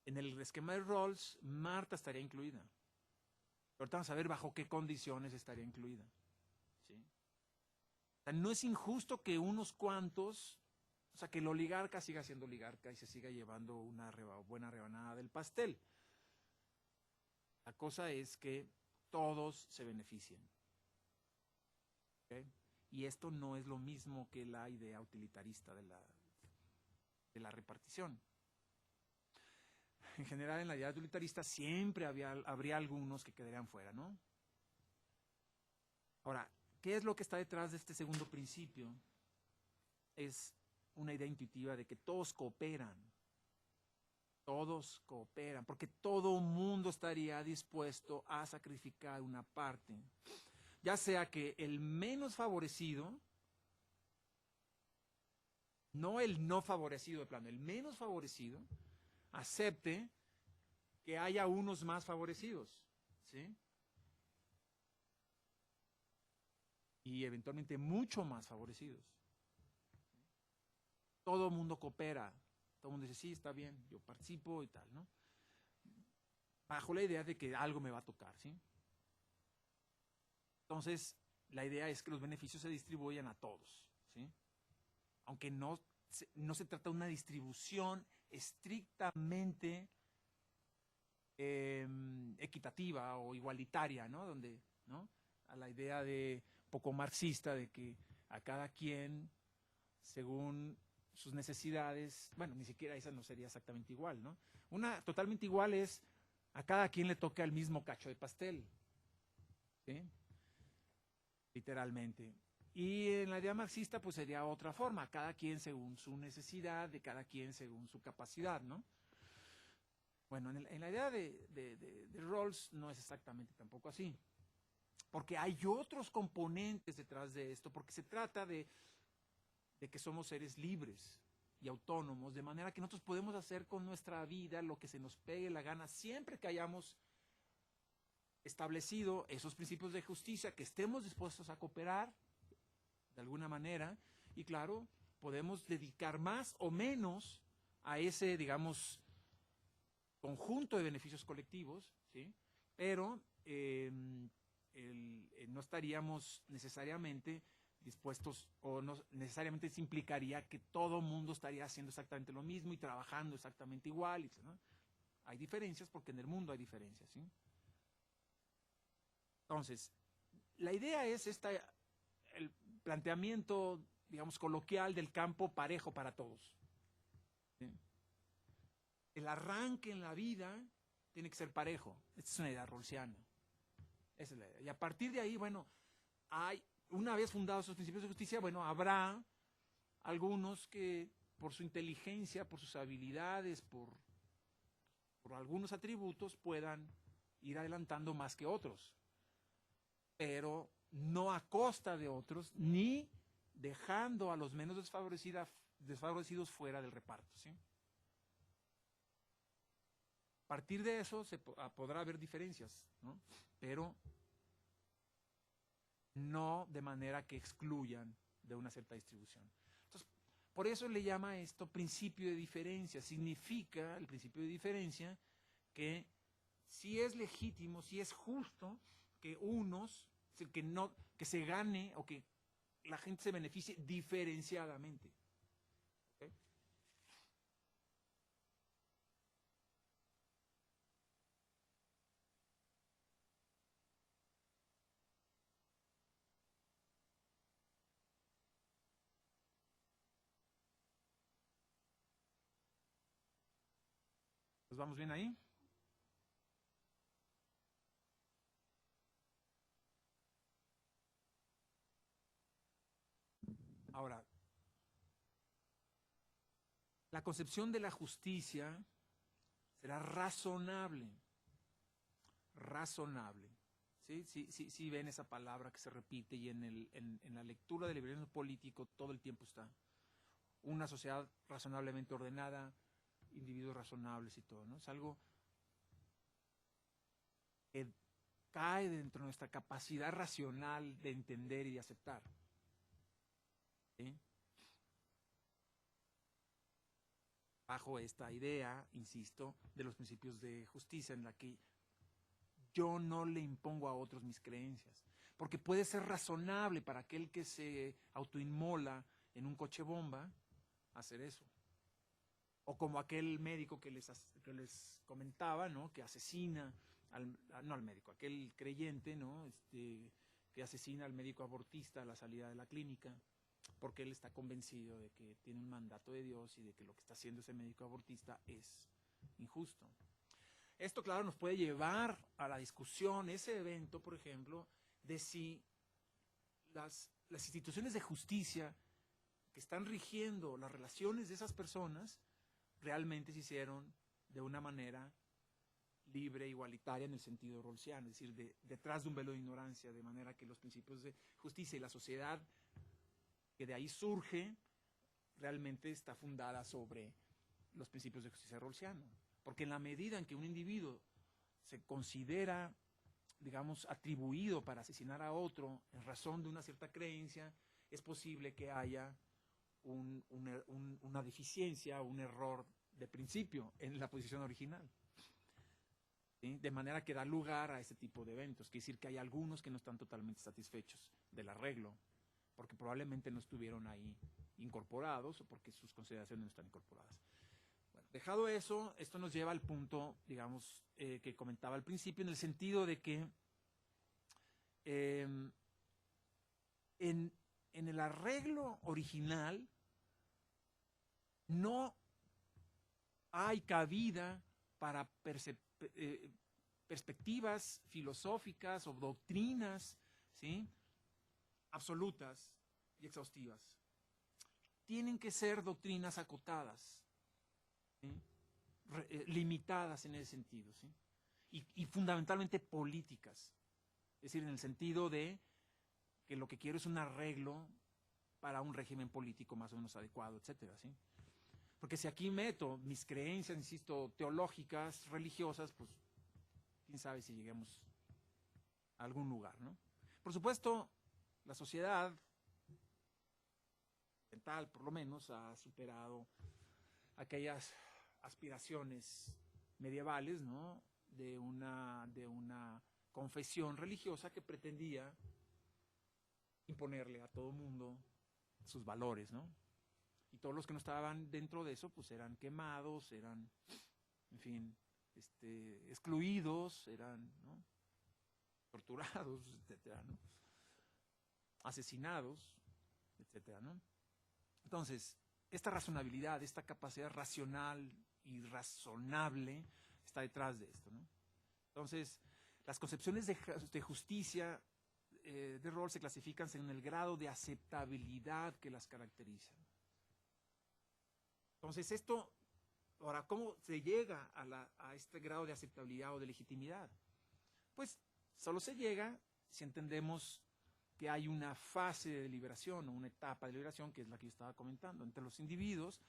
En el esquema de Rawls, Marta estaría incluida. Ahorita vamos a ver bajo qué condiciones estaría incluida. ¿Sí? O sea, no es injusto que unos cuantos, o sea, que el oligarca siga siendo oligarca y se siga llevando una buena rebanada del pastel. La cosa es que todos se beneficien. ¿Okay? Y esto no es lo mismo que la idea utilitarista de la repartición. En general, en la idea utilitarista siempre habría algunos que quedarían fuera, ¿no? Ahora, ¿qué es lo que está detrás de este segundo principio? Es una idea intuitiva de que todos cooperan, porque todo mundo estaría dispuesto a sacrificar una parte, ya sea que el menos favorecido, no el no favorecido de plano, el menos favorecido, acepte que haya unos más favorecidos, ¿sí? Y eventualmente mucho más favorecidos. Todo el mundo coopera, todo el mundo dice, sí, está bien, yo participo y tal, ¿no? Bajo la idea de que algo me va a tocar, ¿sí? Entonces, la idea es que los beneficios se distribuyan a todos, ¿sí? Aunque no se trata de una distribución estrictamente equitativa o igualitaria, ¿no? Donde, ¿no? A la idea de poco marxista de que a cada quien, según sus necesidades, bueno, ni siquiera esa no sería exactamente igual, ¿no? Una totalmente igual es a cada quien le toca el mismo cacho de pastel, ¿sí? Literalmente. Y en la idea marxista pues sería otra forma, cada quien según su necesidad, de cada quien según su capacidad, ¿no? Bueno, en la idea de Rawls no es exactamente tampoco así, porque hay otros componentes detrás de esto, porque se trata de que somos seres libres y autónomos, de manera que nosotros podemos hacer con nuestra vida lo que se nos pegue la gana, siempre que hayamos establecido esos principios de justicia, que estemos dispuestos a cooperar de alguna manera, y claro, podemos dedicar más o menos a ese, digamos, conjunto de beneficios colectivos, ¿sí? Pero no estaríamos necesariamente dispuestos, o no necesariamente se implicaría que todo mundo estaría haciendo exactamente lo mismo y trabajando exactamente igual, ¿no? Hay diferencias porque en el mundo hay diferencias, ¿sí? Entonces, la idea es el planteamiento, digamos, coloquial del campo parejo para todos, ¿sí? El arranque en la vida tiene que ser parejo. Esta es una idea rawlsiana. Esa es la idea. Y a partir de ahí, bueno, una vez fundados esos principios de justicia, bueno, habrá algunos que por su inteligencia, por sus habilidades, por algunos atributos puedan ir adelantando más que otros, pero no a costa de otros, ni dejando a los menos desfavorecidos fuera del reparto, ¿sí? A partir de eso podrá haber diferencias, ¿no? Pero no de manera que excluyan de una cierta distribución. Entonces, por eso le llama esto principio de diferencia. Significa el principio de diferencia que si es legítimo, si es justo que que se gane o que la gente se beneficie diferenciadamente. ¿Okay? ¿Nos vamos bien ahí? Ahora, la concepción de la justicia será razonable. Razonable. ¿Sí ven esa palabra que se repite y en la lectura del liberalismo político todo el tiempo está? Una sociedad razonablemente ordenada, individuos razonables y todo, ¿no? Es algo que cae dentro de nuestra capacidad racional de entender y de aceptar, ¿sí? Bajo esta idea, insisto, de los principios de justicia, en la que yo no le impongo a otros mis creencias, porque puede ser razonable para aquel que se autoinmola en un coche bomba hacer eso, o como aquel médico que les comentaba, ¿no? Que asesina no al médico, aquel creyente, ¿no? Que asesina al médico abortista a la salida de la clínica, porque él está convencido de que tiene un mandato de Dios y de que lo que está haciendo ese médico abortista es injusto. Esto, claro, nos puede llevar a la discusión, ese evento, por ejemplo, de si las instituciones de justicia que están rigiendo las relaciones de esas personas realmente se hicieron de una manera libre, igualitaria en el sentido rawlsiano, es decir, detrás de un velo de ignorancia, de manera que los principios de justicia y la sociedad que de ahí surge realmente está fundada sobre los principios de justicia rawlsiano. Porque en la medida en que un individuo se considera, digamos, atribuido para asesinar a otro en razón de una cierta creencia, es posible que haya una deficiencia, un error de principio en la posición original, ¿sí? De manera que da lugar a ese tipo de eventos. Quiere decir que hay algunos que no están totalmente satisfechos del arreglo, porque probablemente no estuvieron ahí incorporados o porque sus consideraciones no están incorporadas. Bueno, dejado eso, esto nos lleva al punto, digamos, que comentaba al principio, en el sentido de que en el arreglo original no hay cabida para perspectivas filosóficas o doctrinas, ¿sí?, absolutas y exhaustivas. Tienen que ser doctrinas acotadas, ¿sí?, limitadas en ese sentido, ¿sí?, y fundamentalmente políticas. Es decir, en el sentido de que lo que quiero es un arreglo para un régimen político más o menos adecuado, etcétera, ¿sí? Porque si aquí meto mis creencias, insisto, teológicas, religiosas, pues quién sabe si lleguemos a algún lugar, ¿no? Por supuesto, la sociedad occidental, por lo menos, ha superado aquellas aspiraciones medievales, ¿no? De una confesión religiosa que pretendía imponerle a todo mundo sus valores, ¿no? Y todos los que no estaban dentro de eso, pues eran quemados, eran, en fin, excluidos, eran, ¿no? Torturados, etcétera, ¿no? Asesinados, etcétera, ¿no? Entonces, esta razonabilidad, esta capacidad racional y razonable está detrás de esto, ¿no? Entonces, las concepciones de justicia de Rawls se clasifican según el grado de aceptabilidad que las caracteriza. Entonces, esto, ahora, ¿cómo se llega a este grado de aceptabilidad o de legitimidad? Pues solo se llega si entendemos que hay una fase de deliberación o una etapa de deliberación, que es la que yo estaba comentando, entre los individuos,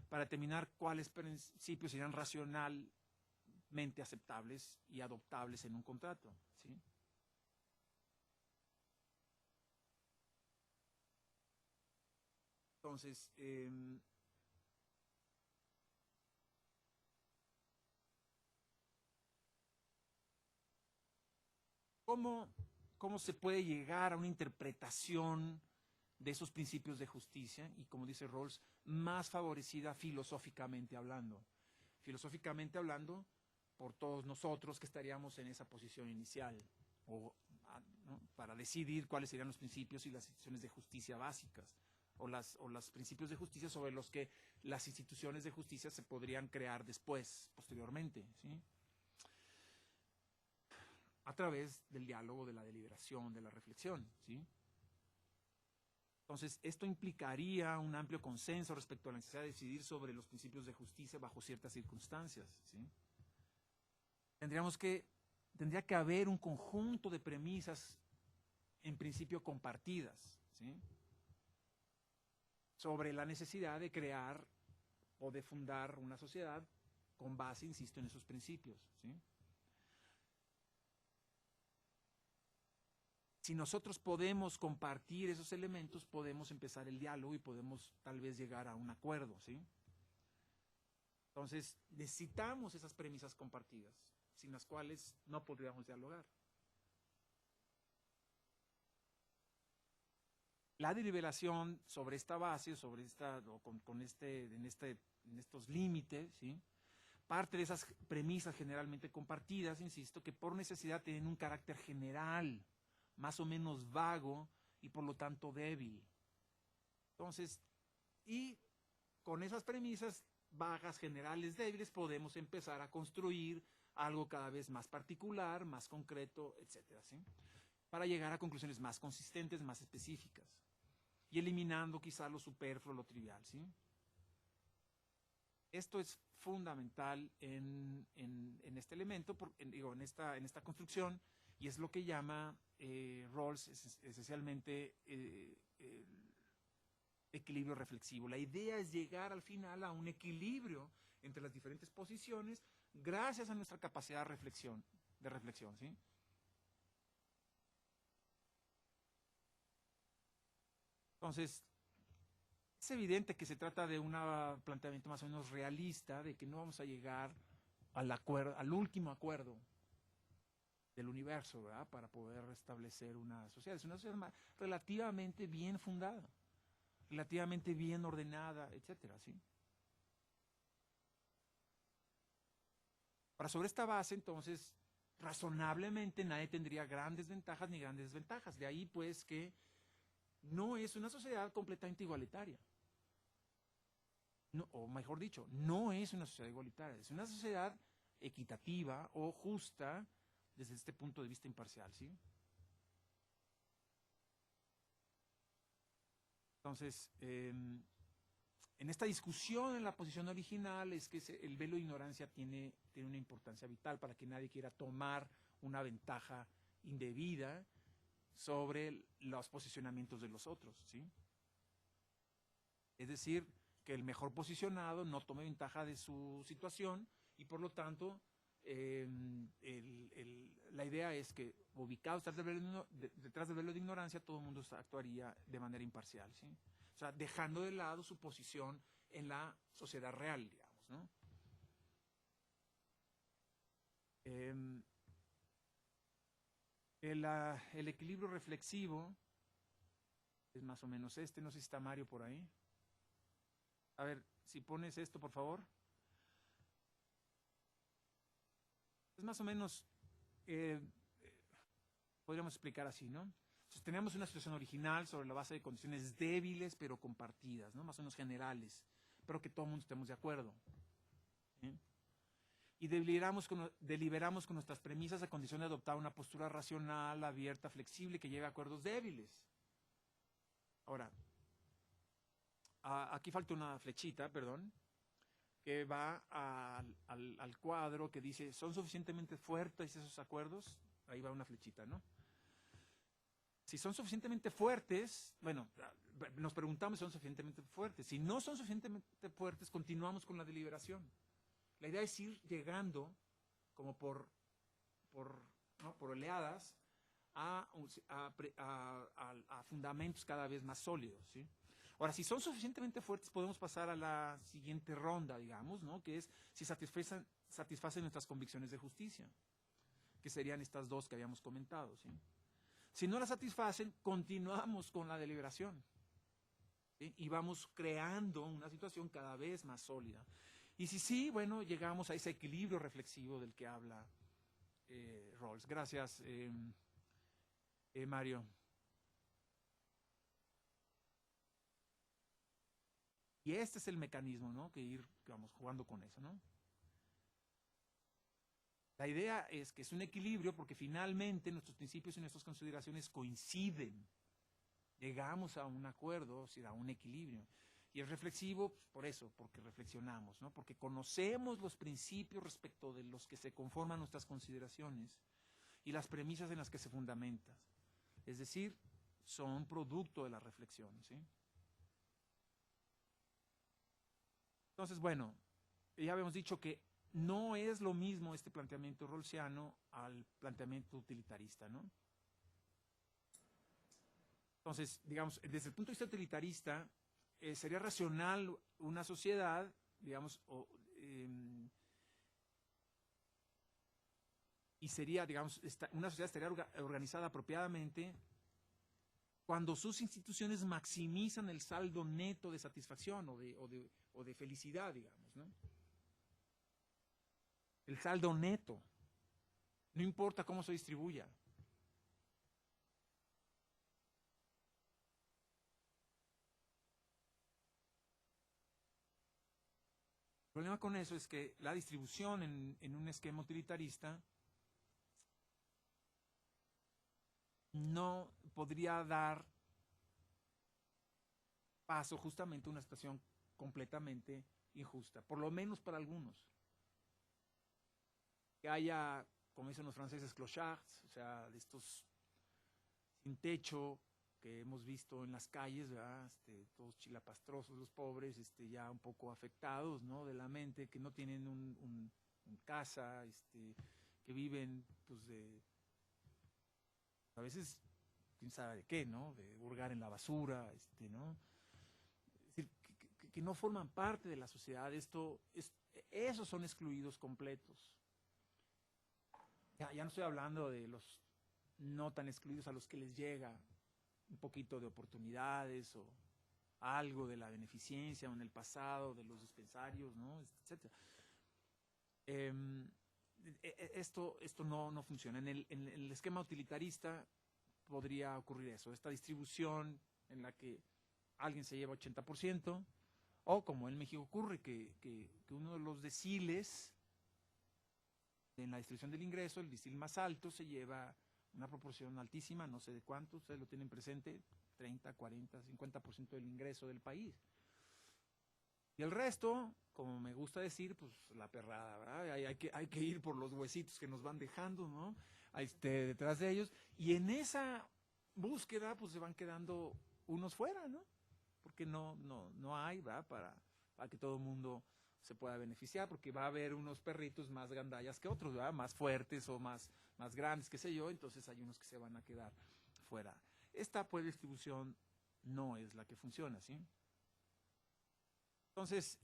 para determinar cuáles principios serían racionalmente aceptables y adoptables en un contrato, ¿sí? Entonces, ¿cómo se puede llegar a una interpretación de esos principios de justicia? Y como dice Rawls, más favorecida filosóficamente hablando. Filosóficamente hablando, por todos nosotros que estaríamos en esa posición inicial, ¿no? Para decidir cuáles serían los principios y las instituciones de justicia básicas, o los principios de justicia sobre los que las instituciones de justicia se podrían crear después, posteriormente, ¿sí? A través del diálogo, de la deliberación, de la reflexión, ¿sí? Entonces, esto implicaría un amplio consenso respecto a la necesidad de decidir sobre los principios de justicia bajo ciertas circunstancias, ¿sí? Tendría que haber un conjunto de premisas, en principio compartidas, ¿sí? Sobre la necesidad de crear o de fundar una sociedad con base, insisto, en esos principios, ¿sí? Si nosotros podemos compartir esos elementos, podemos empezar el diálogo y podemos tal vez llegar a un acuerdo, ¿sí? Entonces, necesitamos esas premisas compartidas, sin las cuales no podríamos dialogar. La deliberación sobre esta base, sobre en estos límites, ¿sí? Parte de esas premisas generalmente compartidas, insisto, que por necesidad tienen un carácter general, más o menos vago y por lo tanto débil. Entonces, y con esas premisas vagas, generales, débiles, podemos empezar a construir algo cada vez más particular, más concreto, etcétera, ¿sí? Para llegar a conclusiones más consistentes, más específicas, y eliminando quizá lo superfluo, lo trivial, ¿sí? Esto es fundamental en este elemento, en esta construcción, y es lo que llama Rawls esencialmente equilibrio reflexivo. La idea es llegar al final a un equilibrio entre las diferentes posiciones gracias a nuestra capacidad de reflexión, ¿sí? Entonces, es evidente que se trata de un planteamiento más o menos realista, de que no vamos a llegar al último acuerdo del universo, ¿verdad? Para poder establecer una sociedad. Es una sociedad relativamente bien fundada, relativamente bien ordenada, etcétera, ¿sí? Ahora, sobre esta base, entonces, razonablemente nadie tendría grandes ventajas ni grandes desventajas. De ahí, pues, que no es una sociedad completamente igualitaria. No, o mejor dicho, no es una sociedad igualitaria, es una sociedad equitativa o justa desde este punto de vista imparcial, ¿sí? Entonces, en esta discusión en la posición original es que el velo de ignorancia tiene una importancia vital para que nadie quiera tomar una ventaja indebida sobre los posicionamientos de los otros, ¿sí? Es decir, que el mejor posicionado no tome ventaja de su situación y por lo tanto La idea es que ubicados detrás del velo de ignorancia, todo el mundo actuaría de manera imparcial, ¿sí? O sea, dejando de lado su posición en la sociedad real, digamos, ¿no? El equilibrio reflexivo es más o menos este, no sé si está Mario por ahí. A ver, si pones esto, por favor. Es más o menos, podríamos explicar así, ¿no? Entonces, tenemos una situación original sobre la base de condiciones débiles, pero compartidas, ¿no? Más o menos generales, pero que todo el mundo estemos de acuerdo, ¿sí? Y deliberamos con nuestras premisas a condición de adoptar una postura racional, abierta, flexible, que lleve a acuerdos débiles. Ahora, aquí falta una flechita, perdón, que va al cuadro que dice, ¿son suficientemente fuertes esos acuerdos? Ahí va una flechita, ¿no? Si son suficientemente fuertes, bueno, nos preguntamos si son suficientemente fuertes. Si no son suficientemente fuertes, continuamos con la deliberación. La idea es ir llegando, como por oleadas, a fundamentos cada vez más sólidos, ¿sí? Ahora, si son suficientemente fuertes, podemos pasar a la siguiente ronda, digamos, ¿no? Que es si satisfacen nuestras convicciones de justicia, que serían estas dos que habíamos comentado, ¿sí? Si no las satisfacen, continuamos con la deliberación, ¿sí? Y vamos creando una situación cada vez más sólida. Y si sí, bueno, llegamos a ese equilibrio reflexivo del que habla Rawls. Gracias, Mario. Y este es el mecanismo, ¿no? Que vamos jugando con eso, ¿no? La idea es que es un equilibrio porque finalmente nuestros principios y nuestras consideraciones coinciden. Llegamos a un acuerdo, o sea, a un equilibrio. Y es reflexivo, pues, por eso, porque reflexionamos, ¿no? Porque conocemos los principios respecto de los que se conforman nuestras consideraciones y las premisas en las que se fundamentan. Es decir, son producto de la reflexión, ¿sí? Entonces, bueno, ya habíamos dicho que no es lo mismo este planteamiento rawlsiano al planteamiento utilitarista, ¿no? Entonces, digamos, desde el punto de vista utilitarista, sería racional una sociedad, digamos, y sería, digamos, una sociedad estaría organizada apropiadamente cuando sus instituciones maximizan el saldo neto de satisfacción o de felicidad, digamos, ¿no? El saldo neto, no importa cómo se distribuya. El problema con eso es que la distribución en un esquema utilitarista no podría dar paso justamente a una situación completamente injusta, por lo menos para algunos. Que haya, como dicen los franceses, clochards, o sea, de estos sin techo que hemos visto en las calles, ¿verdad? Todos chilapastrosos, los pobres, ya un poco afectados, ¿no? De la mente, que no tienen un casa, que viven, pues, a veces, quién sabe de qué, ¿no? De hurgar en la basura, ¿no? Es decir, que no forman parte de la sociedad. Esos son excluidos completos. Ya no estoy hablando de los no tan excluidos a los que les llega un poquito de oportunidades o algo de la beneficencia o en el pasado de los dispensarios, ¿no? Etcétera. Esto no funciona. En el esquema utilitarista podría ocurrir eso, esta distribución en la que alguien se lleva 80%, o como en México ocurre, que uno de los deciles en la distribución del ingreso, el decil más alto, se lleva una proporción altísima, no sé de cuánto, ustedes lo tienen presente, 30, 40, 50% del ingreso del país. Y el resto, como me gusta decir, pues la perrada, ¿verdad? Hay que ir por los huesitos que nos van dejando, ¿no? Detrás de ellos. Y en esa búsqueda, pues se van quedando unos fuera, ¿no? Porque no hay, ¿verdad? Para que todo el mundo se pueda beneficiar, porque va a haber unos perritos más gandallas que otros, ¿verdad? Más fuertes o más grandes, qué sé yo, entonces hay unos que se van a quedar fuera. Esta pues distribución no es la que funciona, ¿sí? Entonces,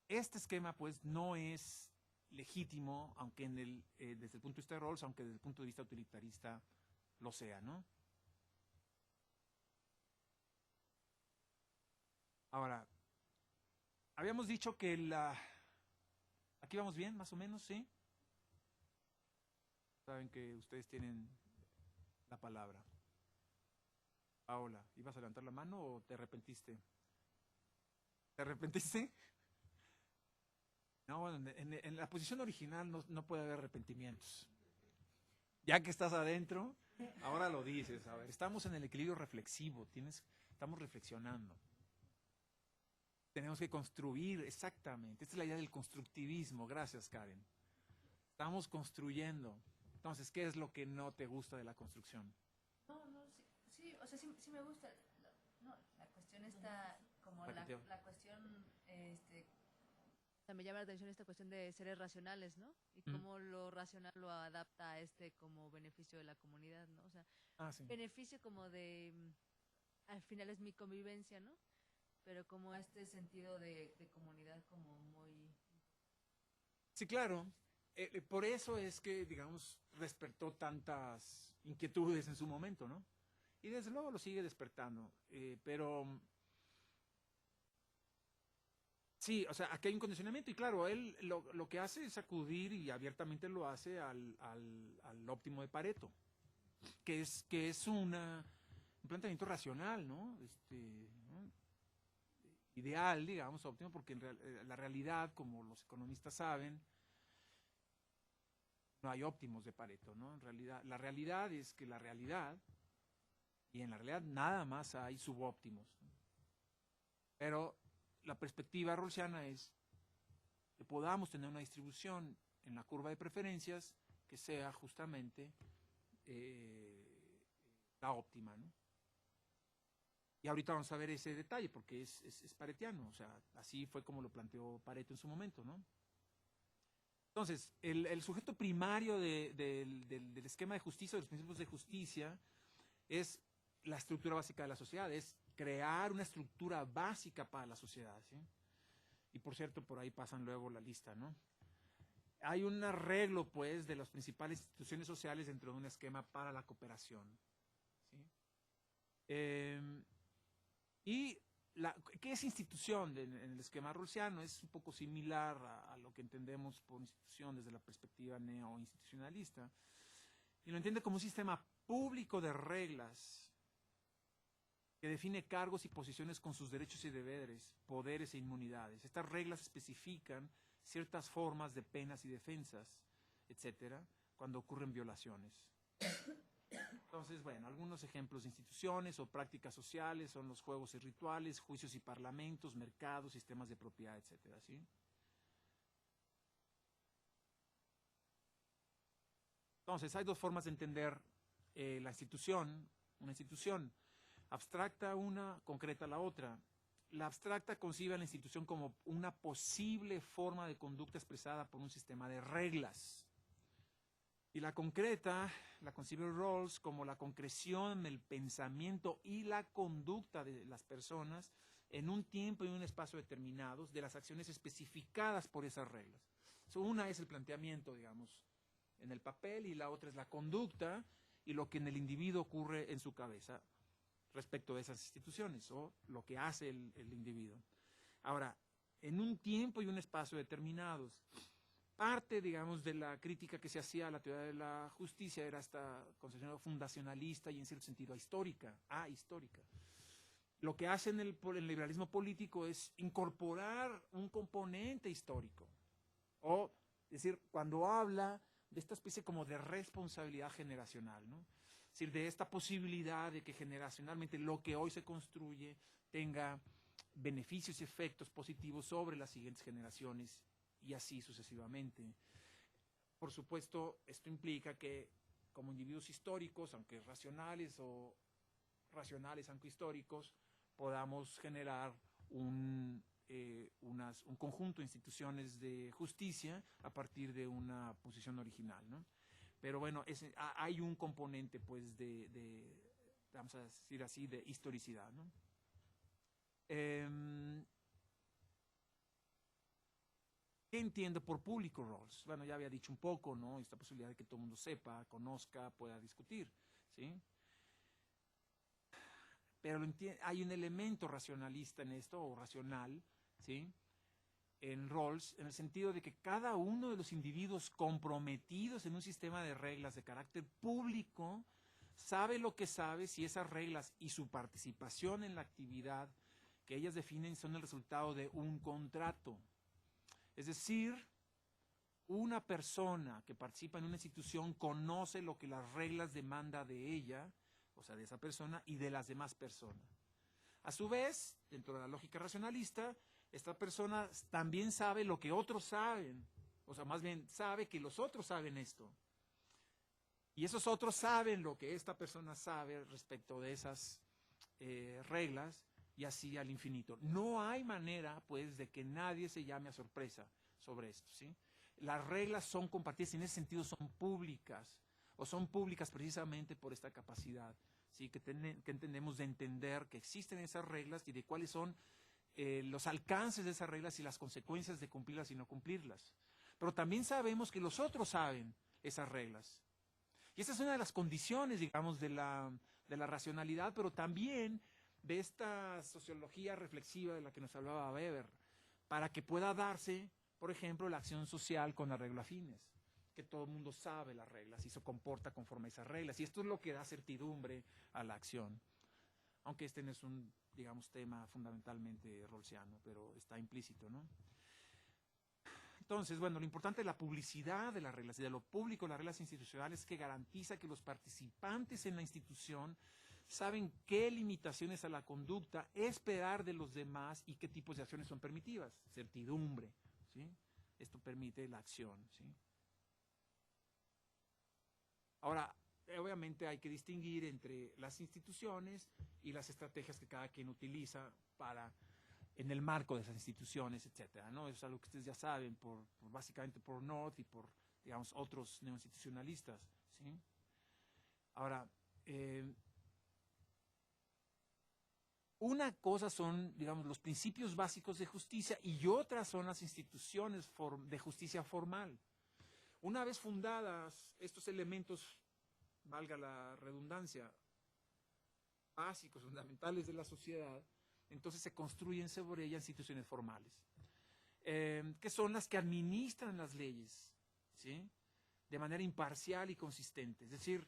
este esquema pues no es legítimo, aunque desde el punto de vista de Rawls, aunque desde el punto de vista utilitarista lo sea, ¿no? Ahora, habíamos dicho que aquí vamos bien, más o menos, ¿sí? Saben que ustedes tienen la palabra. Paola, ¿ibas a levantar la mano o te arrepentiste? ¿Te arrepentiste? No, en la posición original no puede haber arrepentimientos. Ya que estás adentro, ahora lo dices. A ver, estamos en el equilibrio reflexivo, estamos reflexionando. Tenemos que construir, exactamente. Esta es la idea del constructivismo. Gracias, Karen. Estamos construyendo. Entonces, ¿qué es lo que no te gusta de la construcción? No, sí, o sea, sí me gusta. No, la cuestión está como la cuestión, o sea, me llama la atención esta cuestión de seres racionales, ¿no? Y cómo lo racional lo adapta a como beneficio de la comunidad, ¿no? O sea, sí. beneficio como al final es mi convivencia, ¿no? Pero como este sentido de comunidad como muy... Sí, claro. Por eso es que, digamos, despertó tantas inquietudes en su momento, ¿no? Y desde luego lo sigue despertando. Pero sí, o sea, aquí hay un condicionamiento y claro, él lo que hace es acudir y abiertamente lo hace al óptimo de Pareto, que es un planteamiento racional, ¿no? ¿No? Ideal, digamos, óptimo, porque la realidad, como los economistas saben, no hay óptimos de Pareto, ¿no? En realidad, la realidad es que la realidad, y en la realidad nada más hay subóptimos, ¿no? Pero la perspectiva rawlsiana es que podamos tener una distribución en la curva de preferencias que sea justamente la óptima, ¿no? Y ahorita vamos a ver ese detalle porque es paretiano, o sea, así fue como lo planteó Pareto en su momento, ¿no? Entonces, el sujeto primario del esquema de justicia, de los principios de justicia, es la estructura básica de la sociedad, es crear una estructura básica para la sociedad, ¿sí? Y por cierto, por ahí pasan luego la lista, ¿no? Hay un arreglo, pues, de las principales instituciones sociales dentro de un esquema para la cooperación, ¿sí? ¿Qué es institución en el esquema rawlsiano? Es un poco similar a lo que entendemos por institución desde la perspectiva neoinstitucionalista. Y lo entiende como un sistema público de reglas que define cargos y posiciones con sus derechos y deberes, poderes e inmunidades. Estas reglas especifican ciertas formas de penas y defensas, etcétera, cuando ocurren violaciones. Entonces, bueno, algunos ejemplos de instituciones o prácticas sociales son los juegos y rituales, juicios y parlamentos, mercados, sistemas de propiedad, etcétera, ¿sí? Entonces, hay dos formas de entender la institución, una institución abstracta una, concreta la otra. La abstracta concibe a la institución como una posible forma de conducta expresada por un sistema de reglas. Y la concreta la concibe Rawls como la concreción del pensamiento y la conducta de las personas en un tiempo y un espacio determinados de las acciones especificadas por esas reglas. Una es el planteamiento, digamos, en el papel y la otra es la conducta y lo que en el individuo ocurre en su cabeza respecto de esas instituciones o lo que hace el individuo. Ahora, en un tiempo y un espacio determinados, parte, digamos, de la crítica que se hacía a la teoría de la justicia era esta concepción fundacionalista y en cierto sentido histórica. Lo que hace en el liberalismo político es incorporar un componente histórico. O, es decir, cuando habla de esta especie como de responsabilidad generacional, ¿no? Es decir, de esta posibilidad de que generacionalmente lo que hoy se construye tenga beneficios y efectos positivos sobre las siguientes generaciones y así sucesivamente. Por supuesto, esto implica que como individuos históricos, aunque racionales o racionales aunque históricos, podamos generar un conjunto de instituciones de justicia a partir de una posición original, ¿no? Pero bueno, hay un componente, pues, vamos a decir así, de historicidad, ¿no? ¿Qué entiendo por público roles? Bueno, ya había dicho un poco, ¿no? Esta posibilidad de que todo el mundo sepa, conozca, pueda discutir, ¿sí? Pero hay un elemento racionalista en esto, o racional, ¿sí? En roles, en el sentido de que cada uno de los individuos comprometidos en un sistema de reglas de carácter público sabe lo que sabe si esas reglas y su participación en la actividad que ellas definen son el resultado de un contrato. Es decir, una persona que participa en una institución conoce lo que las reglas demanda de ella, o sea, de esa persona y de las demás personas. A su vez, dentro de la lógica racionalista, esta persona también sabe lo que otros saben, o sea, más bien sabe que los otros saben esto. Y esos otros saben lo que esta persona sabe respecto de esas reglas, y así al infinito. No hay manera, pues, de que nadie se llame a sorpresa sobre esto, ¿sí? Las reglas son compartidas y en ese sentido son públicas, o son públicas precisamente por esta capacidad, ¿sí? que entendemos de entender que existen esas reglas y de cuáles son los alcances de esas reglas y las consecuencias de cumplirlas y no cumplirlas. Pero también sabemos que los otros saben esas reglas. Y esa es una de las condiciones, digamos, de la racionalidad, pero también de esta sociología reflexiva de la que nos hablaba Weber, para que pueda darse, por ejemplo, la acción social con arreglo a fines, que todo el mundo sabe las reglas y se comporta conforme a esas reglas, y esto es lo que da certidumbre a la acción, aunque este no es un, digamos, tema fundamentalmente rawlsiano, pero está implícito, ¿no? Entonces, bueno, lo importante de la publicidad de las reglas y de lo público de las reglas institucionales es que garantiza que los participantes en la institución saben qué limitaciones a la conducta esperar de los demás y qué tipos de acciones son permitidas. Certidumbre, ¿sí? Esto permite la acción, ¿sí? Ahora, obviamente hay que distinguir entre las instituciones y las estrategias que cada quien utiliza en el marco de esas instituciones, etcétera, ¿no? Eso es algo que ustedes ya saben, básicamente por North y por, digamos, otros neoinstitucionalistas, ¿sí? Ahora, una cosa son, digamos, los principios básicos de justicia y otras son las instituciones de justicia formal. Una vez fundadas estos elementos, valga la redundancia, básicos, fundamentales de la sociedad, entonces se construyen sobre ellas instituciones formales, que son las que administran las leyes, ¿sí? De manera imparcial y consistente. Es decir,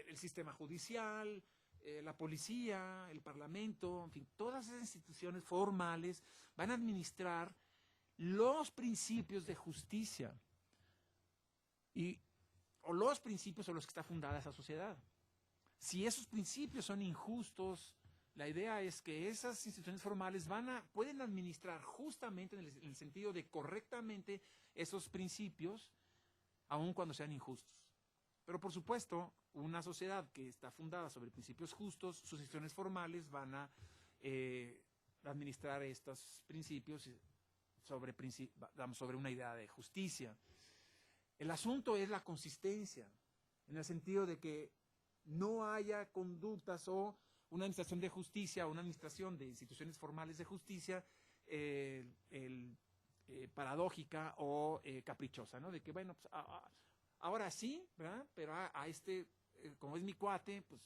el sistema judicial, la policía, el parlamento, en fin, todas esas instituciones formales van a administrar los principios de justicia o los principios sobre los que está fundada esa sociedad. Si esos principios son injustos, la idea es que esas instituciones formales pueden administrar justamente en el sentido de correctamente esos principios, aun cuando sean injustos. Pero por supuesto, una sociedad que está fundada sobre principios justos, sus instituciones formales van a administrar estos principios sobre una idea de justicia. El asunto es la consistencia, en el sentido de que no haya conductas o una administración de justicia o una administración de instituciones formales de justicia paradójica o caprichosa, ¿no? De que, bueno, pues, ahora sí, ¿verdad? Pero a este, como es mi cuate, pues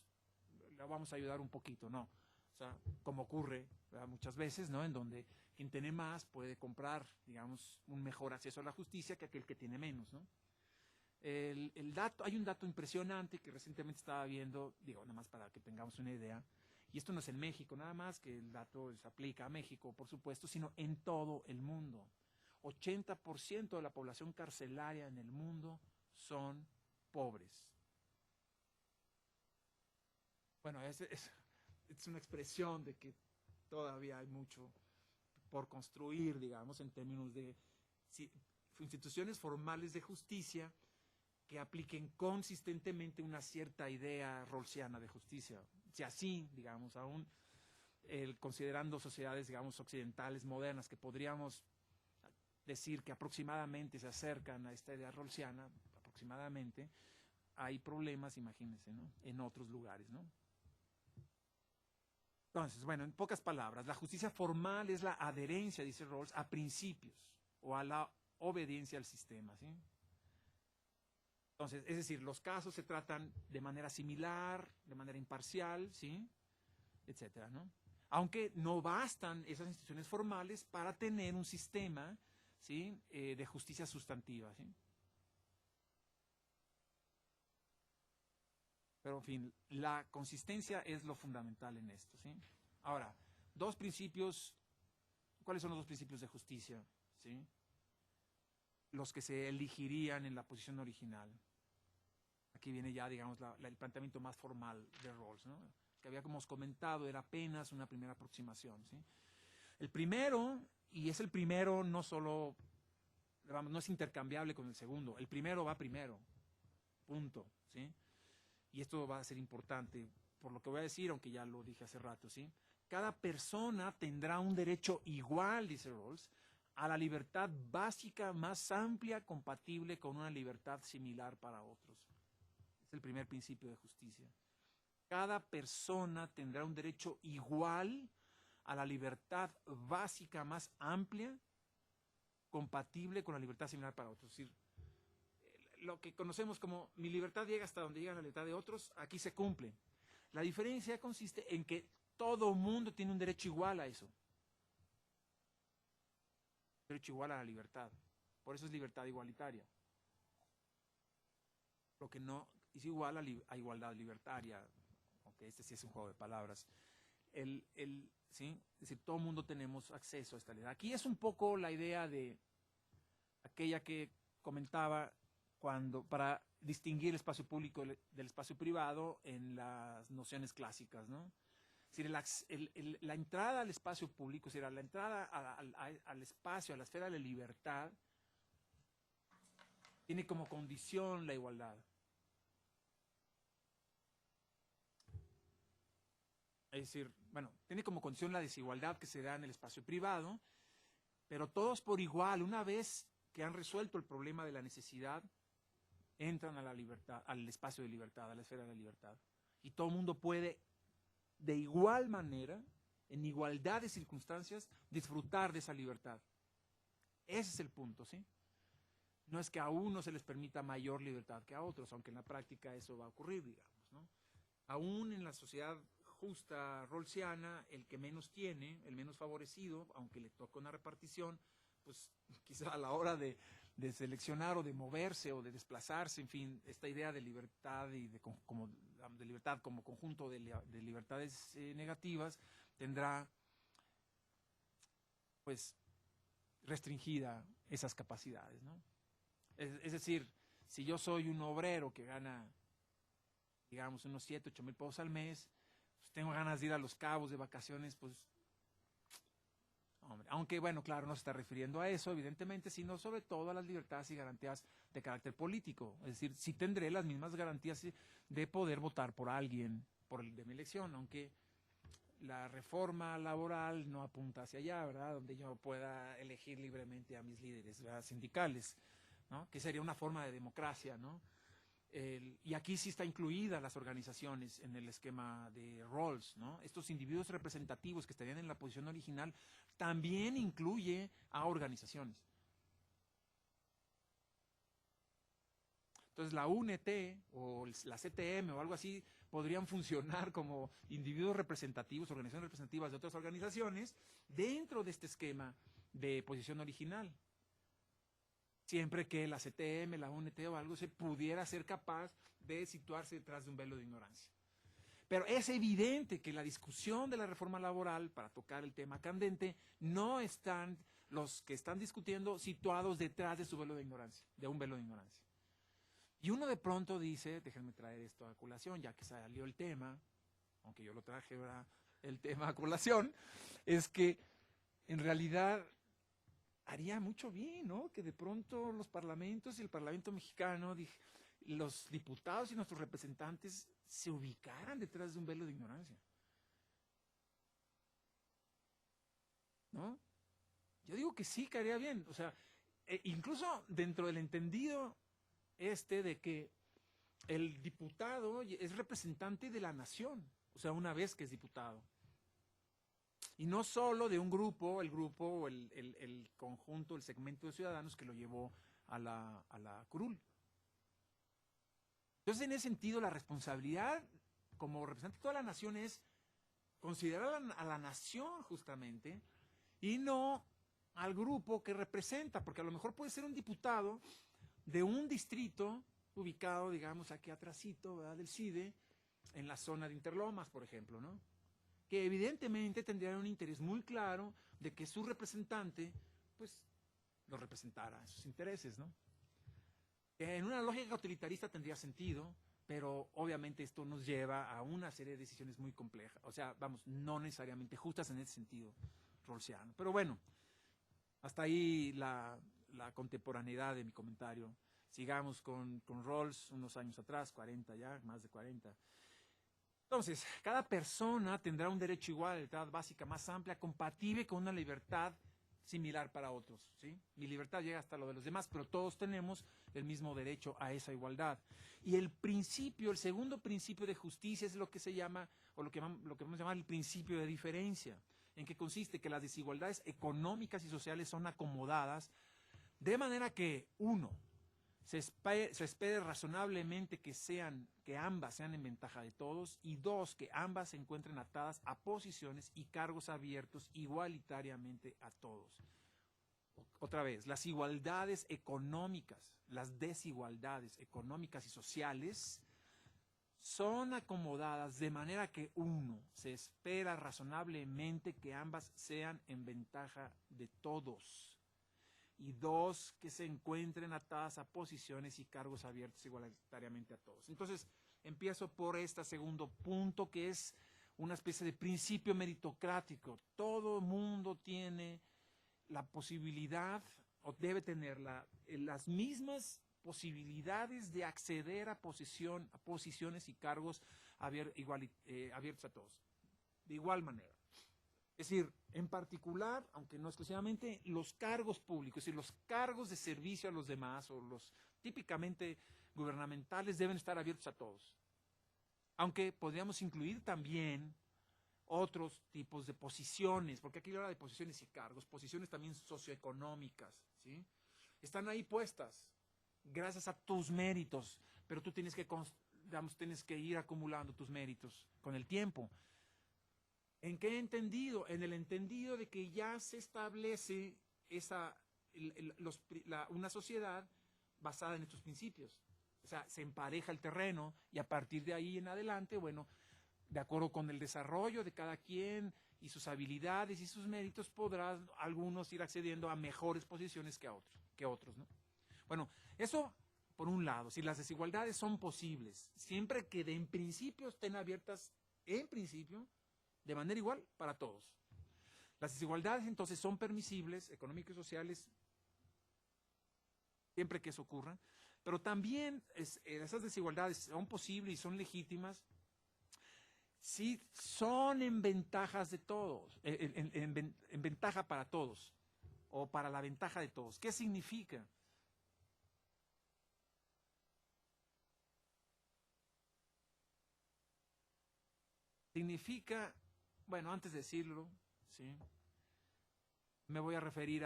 le vamos a ayudar un poquito, ¿no? O sea, como ocurre, ¿verdad? Muchas veces, ¿no? En donde quien tiene más puede comprar, digamos, un mejor acceso a la justicia que aquel que tiene menos, ¿no? Hay un dato impresionante que recientemente estaba viendo, digo, nada más para que tengamos una idea, y esto no es en México, nada más que el dato se aplica a México, por supuesto, sino en todo el mundo. 80% de la población carcelaria en el mundo son pobres. Bueno, es una expresión de que todavía hay mucho por construir, digamos, en términos de instituciones formales de justicia que apliquen consistentemente una cierta idea rawlsiana de justicia. Si así, digamos, aún considerando sociedades, digamos, occidentales, modernas, que podríamos decir que aproximadamente se acercan a esta idea rawlsiana, aproximadamente, hay problemas, imagínense, ¿no?, en otros lugares, ¿no? Entonces, bueno, en pocas palabras, la justicia formal es la adherencia, dice Rawls, a principios o a la obediencia al sistema, ¿sí? Entonces, es decir, los casos se tratan de manera similar, de manera imparcial, ¿sí?, etcétera, ¿no? Aunque no bastan esas instituciones formales para tener un sistema, ¿sí?, de justicia sustantiva, ¿sí? Pero, en fin, la consistencia es lo fundamental en esto, ¿sí? Ahora, dos principios. ¿Cuáles son los dos principios de justicia? ¿Sí? Los que se elegirían en la posición original. Aquí viene ya, digamos, el planteamiento más formal de Rawls, ¿no? Que habíamos comentado, era apenas una primera aproximación, ¿sí? El primero, y es el primero no solo, vamos, no es intercambiable con el segundo, el primero va primero, punto, ¿sí? Y esto va a ser importante por lo que voy a decir, aunque ya lo dije hace rato, ¿sí? Cada persona tendrá un derecho igual, dice Rawls, a la libertad básica más amplia, compatible con una libertad similar para otros. Es el primer principio de justicia. Cada persona tendrá un derecho igual a la libertad básica más amplia, compatible con la libertad similar para otros. Es decir, lo que conocemos como mi libertad llega hasta donde llega la libertad de otros, aquí se cumple. La diferencia consiste en que todo mundo tiene un derecho igual a eso. Un derecho igual a la libertad. Por eso es libertad igualitaria. Lo que no es igual a igualdad libertaria, aunque este sí es un juego de palabras. ¿Sí? Es decir, todo mundo tenemos acceso a esta ley. Aquí es un poco la idea de aquella que comentaba para distinguir el espacio público del espacio privado en las nociones clásicas, ¿no? Es decir, la entrada al espacio público, es decir, la entrada al espacio, a la esfera de la libertad, tiene como condición la igualdad. Es decir, bueno, tiene como condición la desigualdad que se da en el espacio privado, pero todos por igual, una vez que han resuelto el problema de la necesidad, entran a la libertad, al espacio de libertad, a la esfera de la libertad. Y todo el mundo puede, de igual manera, en igualdad de circunstancias, disfrutar de esa libertad. Ese es el punto, ¿sí? No es que a unos se les permita mayor libertad que a otros, aunque en la práctica eso va a ocurrir, digamos, ¿no? Aún en la sociedad justa rawlsiana, el que menos tiene, el menos favorecido, aunque le toca una repartición, pues quizá a la hora de seleccionar o de moverse o de desplazarse, en fin, esta idea de libertad y de libertad como conjunto de libertades negativas tendrá, pues, restringida esas capacidades, ¿no? Es decir, si yo soy un obrero que gana, digamos, unos 7, 8 mil pesos al mes, pues tengo ganas de ir a Los Cabos de vacaciones, pues, hombre, aunque, bueno, claro, no se está refiriendo a eso, evidentemente, sino sobre todo a las libertades y garantías de carácter político. Es decir, sí tendré las mismas garantías de poder votar por alguien de mi elección, aunque la reforma laboral no apunta hacia allá, ¿verdad? Donde yo pueda elegir libremente a mis líderes, ¿verdad?, sindicales, ¿no? Que sería una forma de democracia, ¿no? Y aquí sí está incluidas las organizaciones en el esquema de Rawls, ¿no? Estos individuos representativos que estarían en la posición original también incluye a organizaciones. Entonces la UNT o la CTM o algo así podrían funcionar como individuos representativos, organizaciones representativas de otras organizaciones dentro de este esquema de posición original. Siempre que la CTM, la UNT o algo se pudiera ser capaz de situarse detrás de un velo de ignorancia. Pero es evidente que la discusión de la reforma laboral, para tocar el tema candente, no están los que están discutiendo situados detrás de su velo de ignorancia, de un velo de ignorancia. Y uno de pronto dice, déjenme traer esto a colación, ya que salió el tema, aunque yo lo traje, ¿verdad?, el tema a colación, es que en realidad haría mucho bien, ¿no?, que de pronto los parlamentos y el Parlamento mexicano, los diputados y nuestros representantes se ubicaran detrás de un velo de ignorancia. ¿no? Yo digo que sí caería bien, o sea, incluso dentro del entendido de que el diputado es representante de la nación, o sea, una vez que es diputado. Y no solo de un grupo, el conjunto, el segmento de ciudadanos que lo llevó a la curul. Entonces, en ese sentido, la responsabilidad como representante de toda la nación es considerar a la nación justamente y no al grupo que representa, porque a lo mejor puede ser un diputado de un distrito ubicado, digamos, aquí atrásito, ¿verdad?, del CIDE, en la zona de Interlomas, por ejemplo, ¿no? Que evidentemente tendrían un interés muy claro de que su representante, pues, lo representara en sus intereses, ¿no? En una lógica utilitarista tendría sentido, pero obviamente esto nos lleva a una serie de decisiones muy complejas, o sea, vamos, no necesariamente justas en ese sentido rawlsiano. Pero bueno, hasta ahí la contemporaneidad de mi comentario. Sigamos con Rawls unos años atrás, 40 ya, más de 40. Entonces, cada persona tendrá un derecho igual a la libertad básica más amplia, compatible con una libertad similar para otros, ¿sí? Mi libertad llega hasta lo de los demás, pero todos tenemos el mismo derecho a esa igualdad. Y el segundo principio de justicia es lo que se llama, o lo que vamos a llamar el principio de diferencia, en que consiste que las desigualdades económicas y sociales son acomodadas de manera que, uno, se espere razonablemente que ambas sean en ventaja de todos, y dos, que ambas se encuentren atadas a posiciones y cargos abiertos igualitariamente a todos. Otra vez, las desigualdades económicas y sociales son acomodadas de manera que, uno, se espera razonablemente que ambas sean en ventaja de todos, y dos, que se encuentren atadas a posiciones y cargos abiertos igualitariamente a todos. Entonces, empiezo por este segundo punto, que es una especie de principio meritocrático. Todo mundo tiene la posibilidad, o debe tener las mismas posibilidades de acceder a posiciones y cargos abiertos a todos, de igual manera. Es decir, en particular, aunque no exclusivamente, los cargos públicos, es decir, los cargos de servicio a los demás o los típicamente gubernamentales deben estar abiertos a todos. Aunque podríamos incluir también otros tipos de posiciones, porque aquí habla de posiciones y cargos, posiciones también socioeconómicas, ¿sí? Están ahí puestas gracias a tus méritos, pero tú tienes que ir acumulando tus méritos con el tiempo. ¿En qué entendido? En el entendido de que ya se establece una sociedad basada en estos principios. O sea, se empareja el terreno y a partir de ahí en adelante, bueno, de acuerdo con el desarrollo de cada quien y sus habilidades y sus méritos, podrán algunos ir accediendo a mejores posiciones que otros, ¿no? Bueno, eso por un lado, si las desigualdades son posibles, siempre que en principio estén abiertas, en principio, de manera igual para todos. Las desigualdades entonces son permisibles, económicas y sociales, siempre que eso ocurra, pero también esas desigualdades son posibles y son legítimas si son en ventajas de todos, en ventaja para todos, o para la ventaja de todos. ¿Qué significa? Significa, bueno, antes de decirlo, ¿sí?, me voy a referir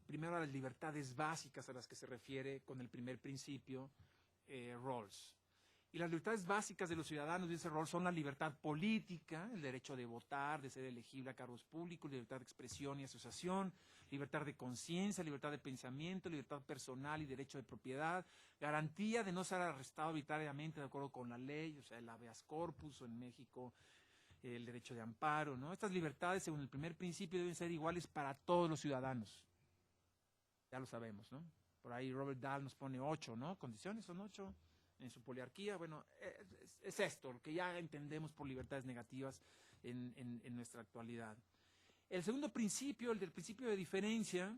primero a las libertades básicas a las que se refiere con el primer principio Rawls. Y las libertades básicas de los ciudadanos, dice Rawls, son la libertad política, el derecho de votar, de ser elegible a cargos públicos, libertad de expresión y asociación, libertad de conciencia, libertad de pensamiento, libertad personal y derecho de propiedad, garantía de no ser arrestado arbitrariamente de acuerdo con la ley, o sea, el habeas corpus, o en México el derecho de amparo, ¿no? Estas libertades, según el primer principio, deben ser iguales para todos los ciudadanos. Ya lo sabemos, ¿no? Por ahí Robert Dahl nos pone 8, ¿no? Condiciones son 8 en su poliarquía. Bueno, es esto, lo que ya entendemos por libertades negativas en nuestra actualidad. El segundo principio, el del principio de diferencia,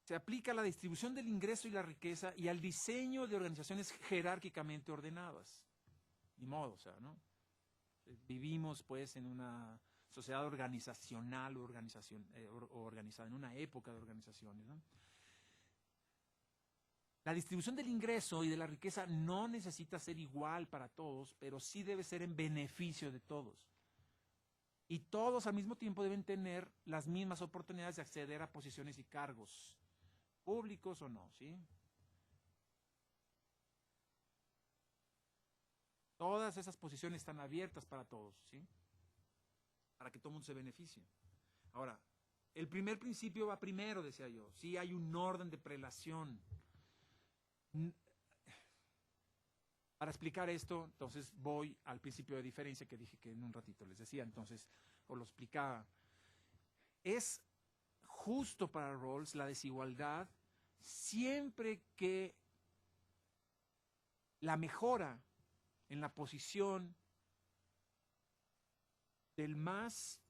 se aplica a la distribución del ingreso y la riqueza y al diseño de organizaciones jerárquicamente ordenadas. Ni modo, o sea, ¿no? Vivimos, pues, en una sociedad organizacional o organizada, en una época de organizaciones, ¿no? La distribución del ingreso y de la riqueza no necesita ser igual para todos, pero sí debe ser en beneficio de todos. Y todos al mismo tiempo deben tener las mismas oportunidades de acceder a posiciones y cargos, públicos o no, ¿sí? Todas esas posiciones están abiertas para todos, ¿sí? Para que todo el mundo se beneficie. Ahora, el primer principio va primero, decía yo. Sí hay un orden de prelación. Para explicar esto, entonces voy al principio de diferencia que dije que en un ratito les decía, entonces, o lo explicaba. Es justo para Rawls la desigualdad siempre que la mejora en la posición del más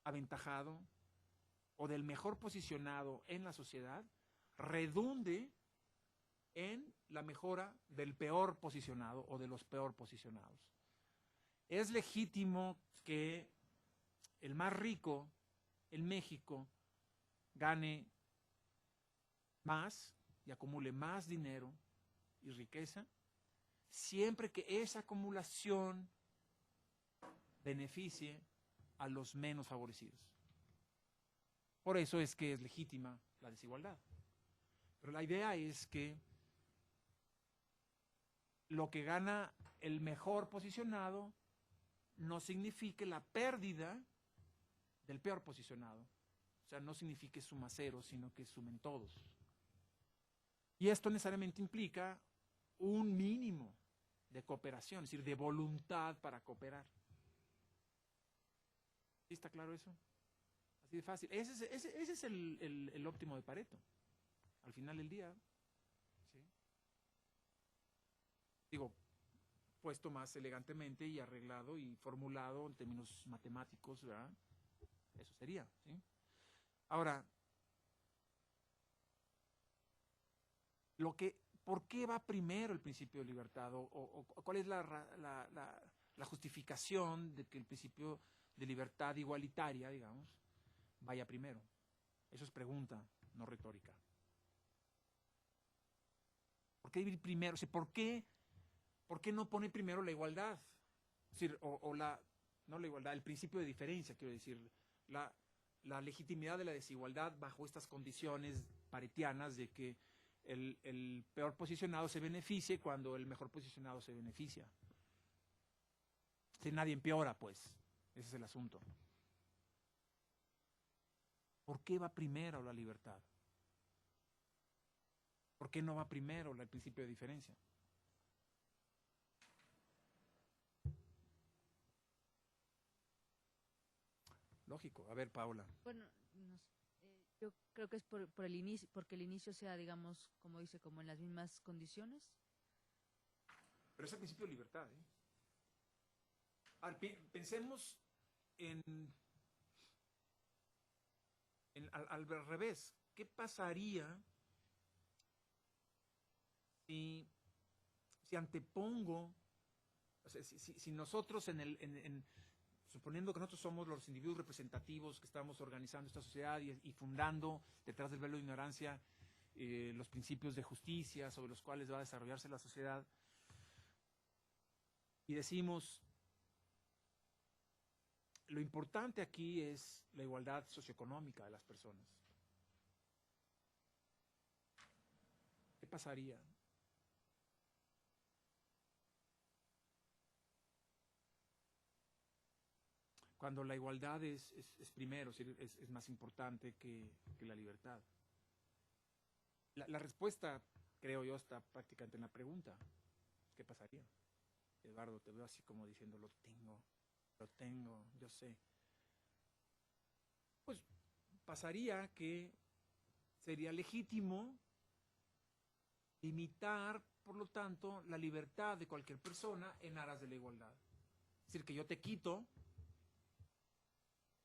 aventajado o del mejor posicionado en la sociedad redunde en la mejora del peor posicionado o de los peor posicionados. Es legítimo que el más rico en México gane más y acumule más dinero y riqueza, siempre que esa acumulación beneficie a los menos favorecidos. Por eso es que es legítima la desigualdad. Pero la idea es que lo que gana el mejor posicionado no signifique la pérdida del peor posicionado. O sea, no signifique suma cero, sino que sumen todos. Y esto necesariamente implica un mínimo de cooperación, es decir, de voluntad para cooperar. ¿Sí está claro eso? Así de fácil. Ese es el óptimo de Pareto, al final del día. ¿Sí? Digo, puesto más elegantemente y arreglado y formulado en términos matemáticos, ¿verdad? Eso sería, ¿sí? Ahora, ¿por qué va primero el principio de libertad? ¿O cuál es la justificación de que el principio de libertad igualitaria, digamos, vaya primero? Eso es pregunta, no retórica. ¿Por qué ir primero? O sea, ¿por qué no pone primero la igualdad? Es decir, no la igualdad, el principio de diferencia, quiero decir, la legitimidad de la desigualdad bajo estas condiciones paretianas de que el peor posicionado se beneficie cuando el mejor posicionado se beneficia. Si nadie empeora, pues, ese es el asunto. ¿Por qué va primero la libertad? ¿Por qué no va primero el principio de diferencia? Lógico. A ver, Paula. Bueno, yo creo que es por el inicio, porque el inicio sea, digamos, como dice, como en las mismas condiciones. Pero es el principio de libertad, ¿eh? Pensemos al revés. ¿Qué pasaría si antepongo, o sea, si nosotros suponiendo que nosotros somos los individuos representativos que estamos organizando esta sociedad y fundando detrás del velo de ignorancia los principios de justicia sobre los cuales va a desarrollarse la sociedad, y decimos, lo importante aquí es la igualdad socioeconómica de las personas. ¿Qué pasaría? Cuando la igualdad es primero, es más importante que la libertad. La respuesta, creo yo, está prácticamente en la pregunta. ¿Qué pasaría? Eduardo, te veo así como diciendo, lo tengo, yo sé. Pues pasaría que sería legítimo limitar, por lo tanto, la libertad de cualquier persona en aras de la igualdad. Es decir, que yo te quito,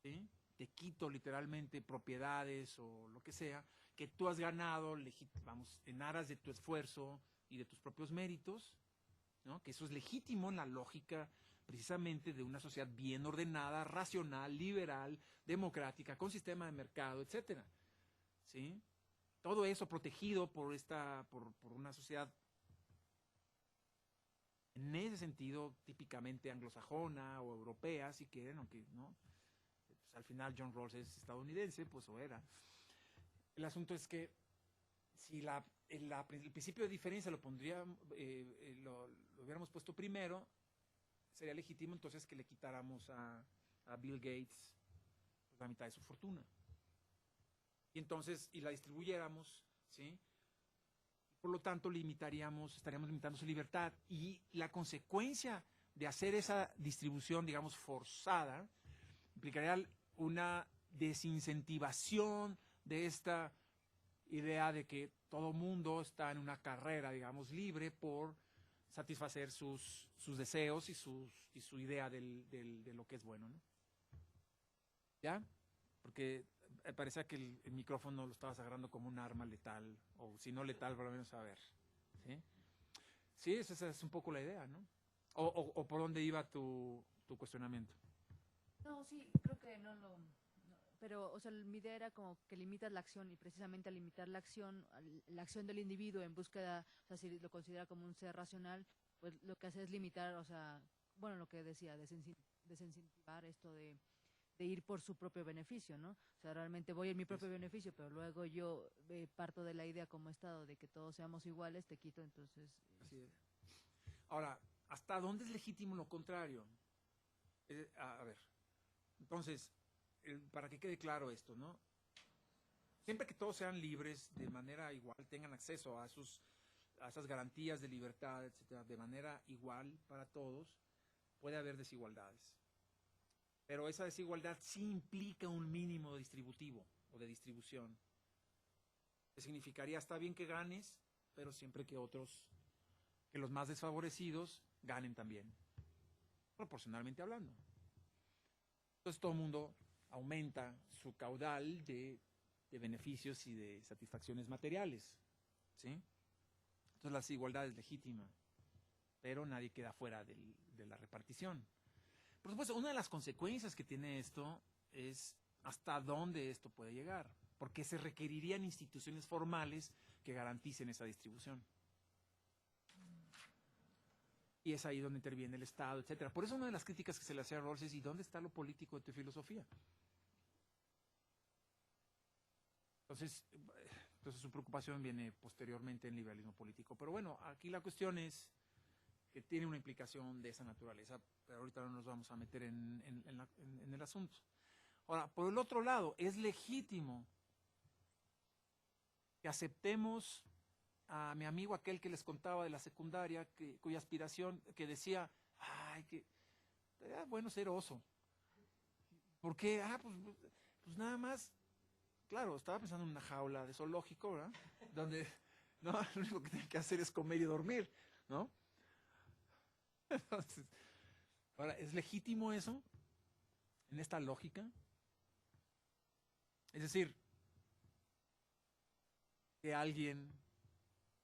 ¿sí? Te quito literalmente propiedades o lo que sea, que tú has ganado, vamos, en aras de tu esfuerzo y de tus propios méritos, ¿no? Que eso es legítimo en la lógica precisamente de una sociedad bien ordenada, racional, liberal, democrática, con sistema de mercado, etcétera. ¿Sí? Todo eso protegido por una sociedad en ese sentido típicamente anglosajona o europea, si quieren, aunque no. Pues al final John Rawls es estadounidense, pues o era. El asunto es que si el principio de diferencia lo hubiéramos puesto primero, sería legítimo entonces que le quitáramos a Bill Gates pues, la mitad de su fortuna. Y entonces, y la distribuyéramos, ¿sí? Por lo tanto, estaríamos limitando su libertad. Y la consecuencia de hacer esa distribución, digamos, forzada, implicaría una desincentivación de esta idea de que todo mundo está en una carrera, digamos, libre por satisfacer sus deseos y su idea de lo que es bueno, ¿no? ¿Ya? Porque parece que el micrófono lo estabas agarrando como un arma letal, o si no letal, por lo menos a ver. ¿Sí? Sí, esa es un poco la idea, ¿no? O por dónde iba tu cuestionamiento. No, sí, creo que pero, o sea, mi idea era como que limitas la acción y precisamente al limitar la acción del individuo en búsqueda, o sea, si lo considera como un ser racional, pues lo que hace es limitar, o sea, bueno, lo que decía, desincentivar esto de ir por su propio beneficio, ¿no? O sea, realmente voy en mi propio beneficio, pero luego yo parto de la idea como Estado de que todos seamos iguales, te quito, entonces... Así es. Ahora, ¿hasta dónde es legítimo lo contrario? A ver, entonces, para que quede claro esto, ¿no? Siempre que todos sean libres de manera igual, tengan acceso a esas garantías de libertad, etcétera, de manera igual para todos, puede haber desigualdades. Pero esa desigualdad sí implica un mínimo distributivo o de distribución. Que significaría, está bien que ganes, pero siempre que los más desfavorecidos ganen también, proporcionalmente hablando. Entonces todo el mundo aumenta su caudal de beneficios y de satisfacciones materiales, ¿sí? Entonces la desigualdad es legítima, pero nadie queda fuera de la repartición. Por supuesto, una de las consecuencias que tiene esto es hasta dónde esto puede llegar, porque se requerirían instituciones formales que garanticen esa distribución. Y es ahí donde interviene el Estado, etcétera. Por eso una de las críticas que se le hacía a Rawls es: ¿y dónde está lo político de tu filosofía? Entonces su preocupación viene posteriormente en liberalismo político. Pero bueno, aquí la cuestión es que tiene una implicación de esa naturaleza, pero ahorita no nos vamos a meter en el asunto. Ahora, por el otro lado, es legítimo que aceptemos a mi amigo aquel que les contaba de la secundaria, cuya aspiración, que decía, ay, que bueno ser oso. ¿Por qué? Pues nada más, claro, estaba pensando en una jaula de zoológico, ¿verdad? Donde no, lo único que tienen que hacer es comer y dormir, ¿no? Entonces, ahora, ¿es legítimo eso en esta lógica? Es decir, que alguien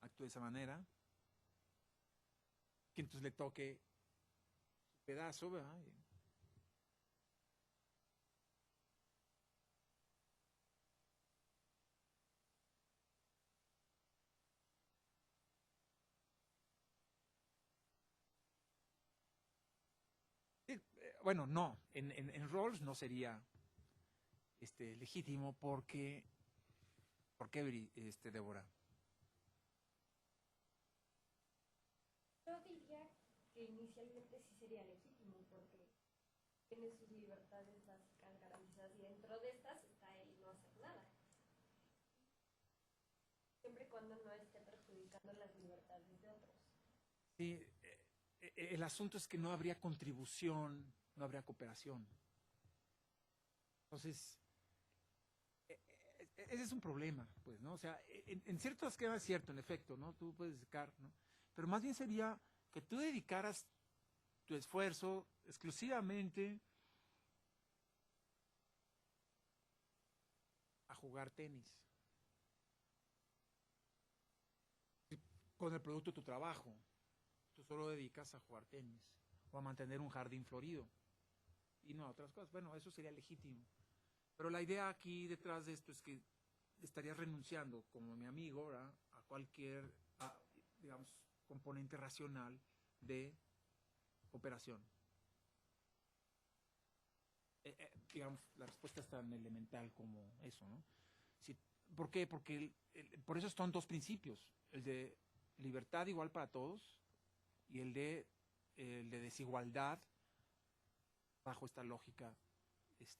actúe de esa manera, que entonces le toque su pedazo, ¿verdad? Bueno, no, en Rawls no sería legítimo porque, ¿por qué, Débora? Yo diría que inicialmente sí sería legítimo porque tiene sus libertades básicas garantizadas y dentro de estas está el no hacer nada. Siempre y cuando no esté perjudicando las libertades de otros. Sí, el asunto es que no habría contribución, no habría cooperación. Entonces, ese es un problema, pues, ¿no? O sea, en ciertos esquemas es cierto, en efecto, ¿no? Tú puedes dedicar, ¿no? Pero más bien sería que tú dedicaras tu esfuerzo exclusivamente a jugar tenis. Con el producto de tu trabajo. Tú solo dedicas a jugar tenis. o a mantener un jardín florido, y no a otras cosas. Bueno, eso sería legítimo. Pero la idea aquí detrás de esto es que estarías renunciando, como mi amigo, ¿verdad?, a cualquier, digamos, componente racional de operación. Digamos, la respuesta es tan elemental como eso, ¿no? ¿Por qué? Porque por eso son dos principios, el de libertad igual para todos y el de desigualdad bajo esta lógica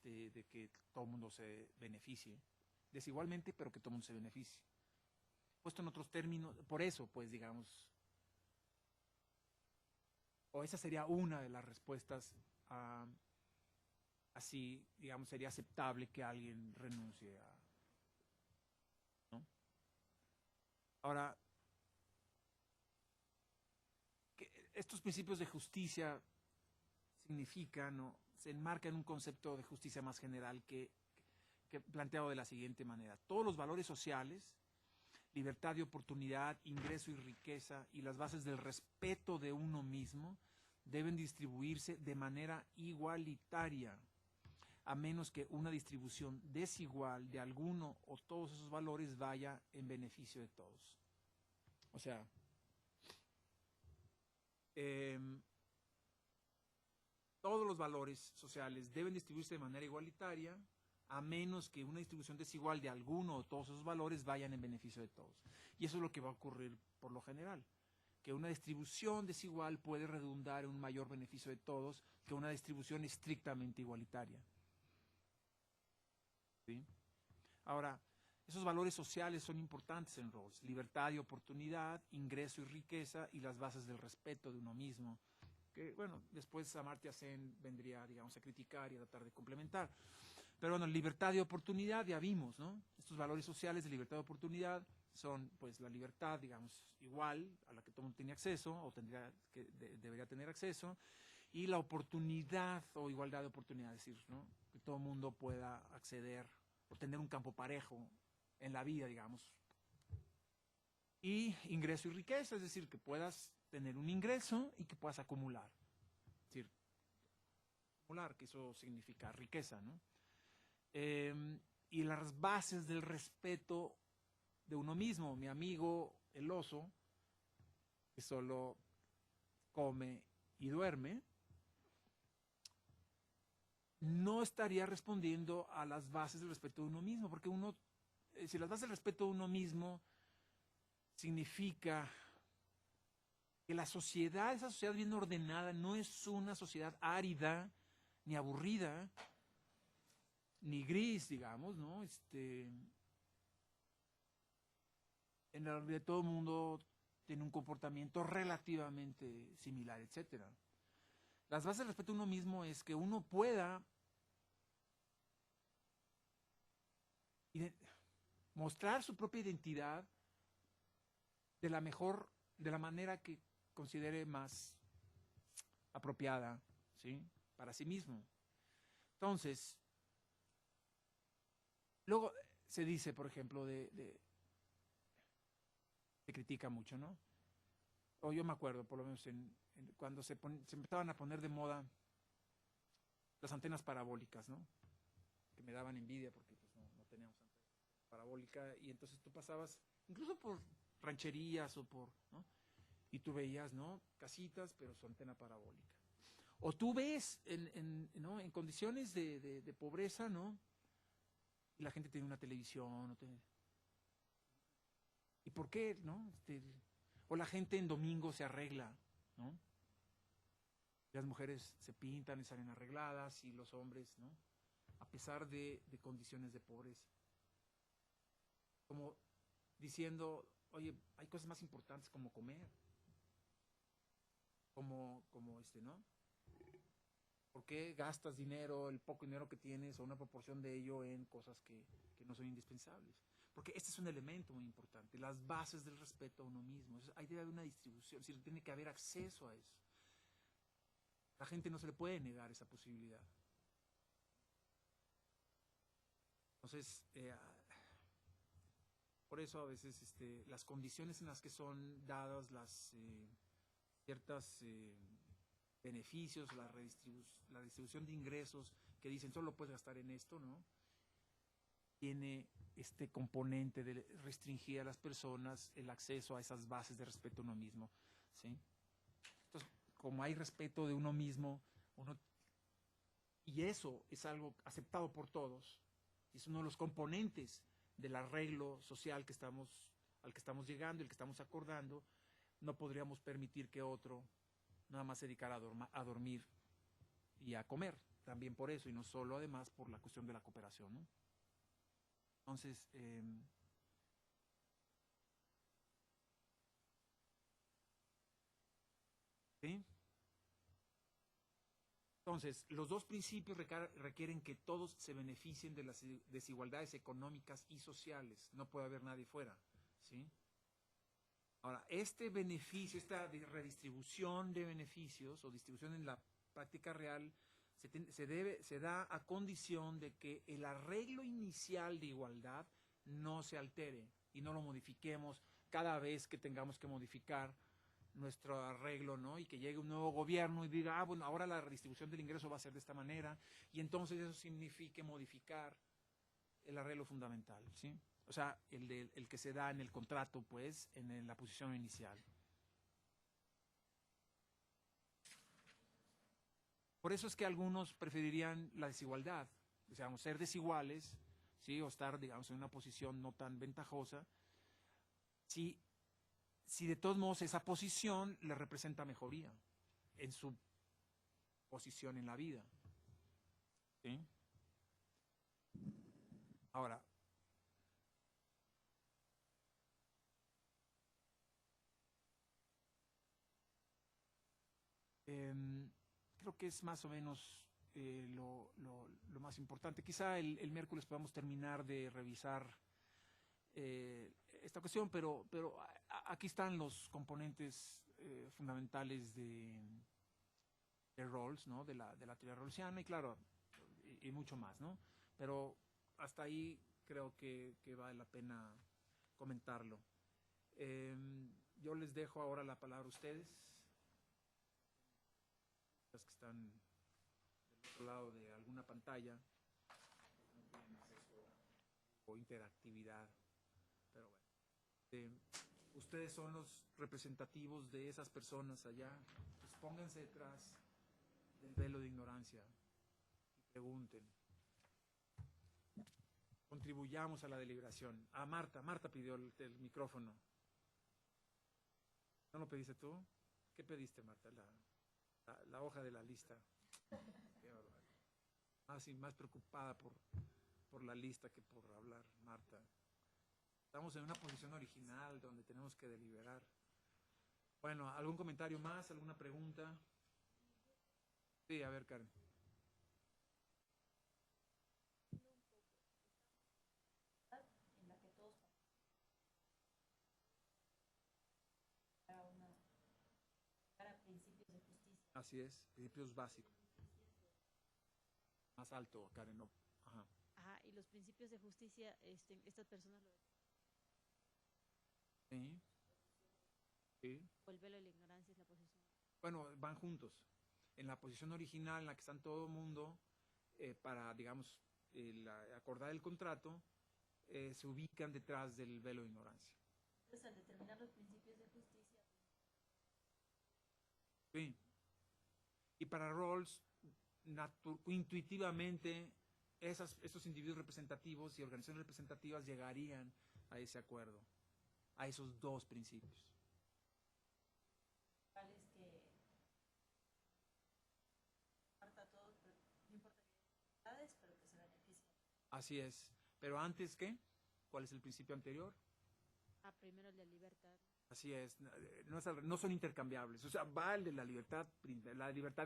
de que todo el mundo se beneficie, desigualmente, pero que todo el mundo se beneficie. Puesto en otros términos, por eso, pues, digamos, o esa sería una de las respuestas así, digamos, sería aceptable que alguien renuncie a, ¿no? Ahora, estos principios de justicia significan, ¿no?, se enmarca en un concepto de justicia más general que planteado de la siguiente manera: todos los valores sociales, libertad y oportunidad, ingreso y riqueza, y las bases del respeto de uno mismo deben distribuirse de manera igualitaria, a menos que una distribución desigual de alguno o todos esos valores vaya en beneficio de todos. O sea, todos los valores sociales deben distribuirse de manera igualitaria, a menos que una distribución desigual de alguno o todos esos valores vayan en beneficio de todos. Y eso es lo que va a ocurrir por lo general, que una distribución desigual puede redundar en un mayor beneficio de todos que una distribución estrictamente igualitaria. ¿Sí? Ahora, esos valores sociales son importantes en Rawls: libertad y oportunidad, ingreso y riqueza, y las bases del respeto de uno mismo, que, bueno, después Amartya Sen vendría, digamos, a criticar y a tratar de complementar. Pero bueno, libertad y oportunidad ya vimos, ¿no? Estos valores sociales de libertad y oportunidad son, pues, la libertad, digamos, igual a la que todo el mundo tiene acceso, o debería tener acceso, y la oportunidad o igualdad de oportunidad, es decir, ¿no?, que todo el mundo pueda acceder o tener un campo parejo en la vida, digamos. Y ingreso y riqueza, es decir, que puedas tener un ingreso y que puedas acumular. Es decir, acumular, que eso significa riqueza, ¿no? Y las bases del respeto de uno mismo. Mi amigo el oso, que solo come y duerme, no estaría respondiendo a las bases del respeto de uno mismo, porque si las bases del respeto de uno mismo significa que esa sociedad bien ordenada, no es una sociedad árida, ni aburrida, ni gris, digamos, ¿no? En la que todo el mundo tiene un comportamiento relativamente similar, etcétera. Las bases del respeto a uno mismo es que uno pueda mostrar su propia identidad de la manera que considere más apropiada, ¿sí?, para sí mismo. Entonces, luego se dice, por ejemplo, se critica mucho, ¿no? O yo me acuerdo, por lo menos, cuando se empezaban a poner de moda las antenas parabólicas, ¿no?, que me daban envidia porque, pues, no teníamos antena parabólica, y entonces tú pasabas, incluso por rancherías ¿no?, y tú veías, ¿no?, casitas, pero su antena parabólica. O tú ves ¿no?, en condiciones de pobreza, ¿no?, y la gente tiene una televisión, ¿y por qué, no? O la gente en domingo se arregla, ¿no? Las mujeres se pintan y salen arregladas, y los hombres, ¿no?, a pesar de condiciones de pobreza. Como diciendo, oye, hay cosas más importantes como comer, ¿no? ¿Por qué gastas dinero, el poco dinero que tienes, o una proporción de ello, en cosas que no son indispensables? Porque este es un elemento muy importante, las bases del respeto a uno mismo. Ahí debe haber una distribución, es decir, tiene que haber acceso a eso. La gente no se le puede negar esa posibilidad. Entonces, por eso a veces las condiciones en las que son dadas las ciertas beneficios, la distribución de ingresos, que dicen solo puedes gastar en esto, ¿no? Tiene este componente de restringir a las personas el acceso a esas bases de respeto a uno mismo, ¿sí? Entonces, como hay respeto de uno mismo, y eso es algo aceptado por todos, es uno de los componentes del arreglo social al que estamos llegando, el que estamos acordando, no podríamos permitir que otro nada más se dedicara a dormir y a comer, también por eso, y no solo además por la cuestión de la cooperación, ¿no? Entonces, ¿sí? Entonces, los dos principios requieren que todos se beneficien de las desigualdades económicas y sociales. No puede haber nadie fuera, ¿sí? Ahora, este beneficio, esta redistribución de beneficios o distribución en la práctica real se da a condición de que el arreglo inicial de igualdad no se altere y no lo modifiquemos cada vez que tengamos que modificar nuestro arreglo, ¿no? Y que llegue un nuevo gobierno y diga, bueno, ahora la redistribución del ingreso va a ser de esta manera, y entonces eso signifique modificar el arreglo fundamental, ¿sí? O sea, el que se da en el contrato, pues, en la posición inicial. Por eso es que algunos preferirían la desigualdad, o sea, ser desiguales, ¿sí? O estar, digamos, en una posición no tan ventajosa, si de todos modos esa posición le representa mejoría en su posición en la vida, ¿sí? Ahora, creo que es más o menos lo más importante. Quizá el miércoles podamos terminar de revisar esta cuestión, pero aquí están los componentes fundamentales de Rawls, ¿no? De la teoría rawlsiana, y claro, y mucho más, ¿no? Pero hasta ahí creo que vale la pena comentarlo. Yo les dejo ahora la palabra a ustedes, los que están del otro lado de alguna pantalla, no tienen acceso o interactividad, pero bueno. Ustedes son los representativos de esas personas allá, pues pónganse detrás del velo de ignorancia y pregunten. Contribuyamos a la deliberación. Marta pidió el micrófono. ¿No lo pediste tú? ¿Qué pediste, Marta? La hoja de la lista. Qué barbaridad. Más preocupada por la lista que por hablar, Marta. Estamos en una posición original donde tenemos que deliberar. Bueno, ¿algún comentario más? ¿Alguna pregunta? Sí, a ver, Karen. En la que todos para principios de justicia. Así es, principios básicos. Más alto, Karen, no. Ajá. Ajá, y los principios de justicia, estas personas lo... Sí. Sí. O el velo de la ignorancia es la posición. Bueno, van juntos. En la posición original en la que están todo el mundo, para, digamos, acordar el contrato, se ubican detrás del velo de ignorancia. Entonces, al determinar los principios de justicia. Sí. Y para Rawls, intuitivamente, esos individuos representativos y organizaciones representativas llegarían a ese acuerdo, a esos dos principios. ¿Cuáles que aparta todos, no importa pero que se beneficien? Así es. Pero antes, ¿qué? ¿Cuál es el principio anterior? Primero el de libertad. Así es, no son intercambiables. O sea, va el de la libertad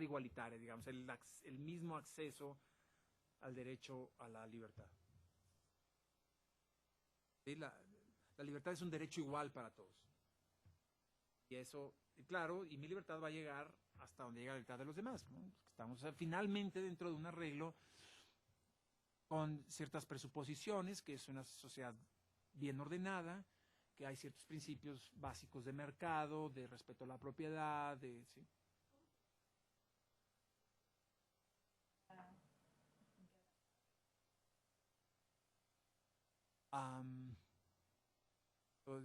igualitaria, digamos, el mismo acceso al derecho a la libertad. ¿Sí? La libertad es un derecho igual para todos. Y eso, claro, y mi libertad va a llegar hasta donde llega la libertad de los demás, ¿no? Estamos finalmente dentro de un arreglo con ciertas presuposiciones, que es una sociedad bien ordenada, que hay ciertos principios básicos de mercado, de respeto a la propiedad, ¿sí? Am, pues,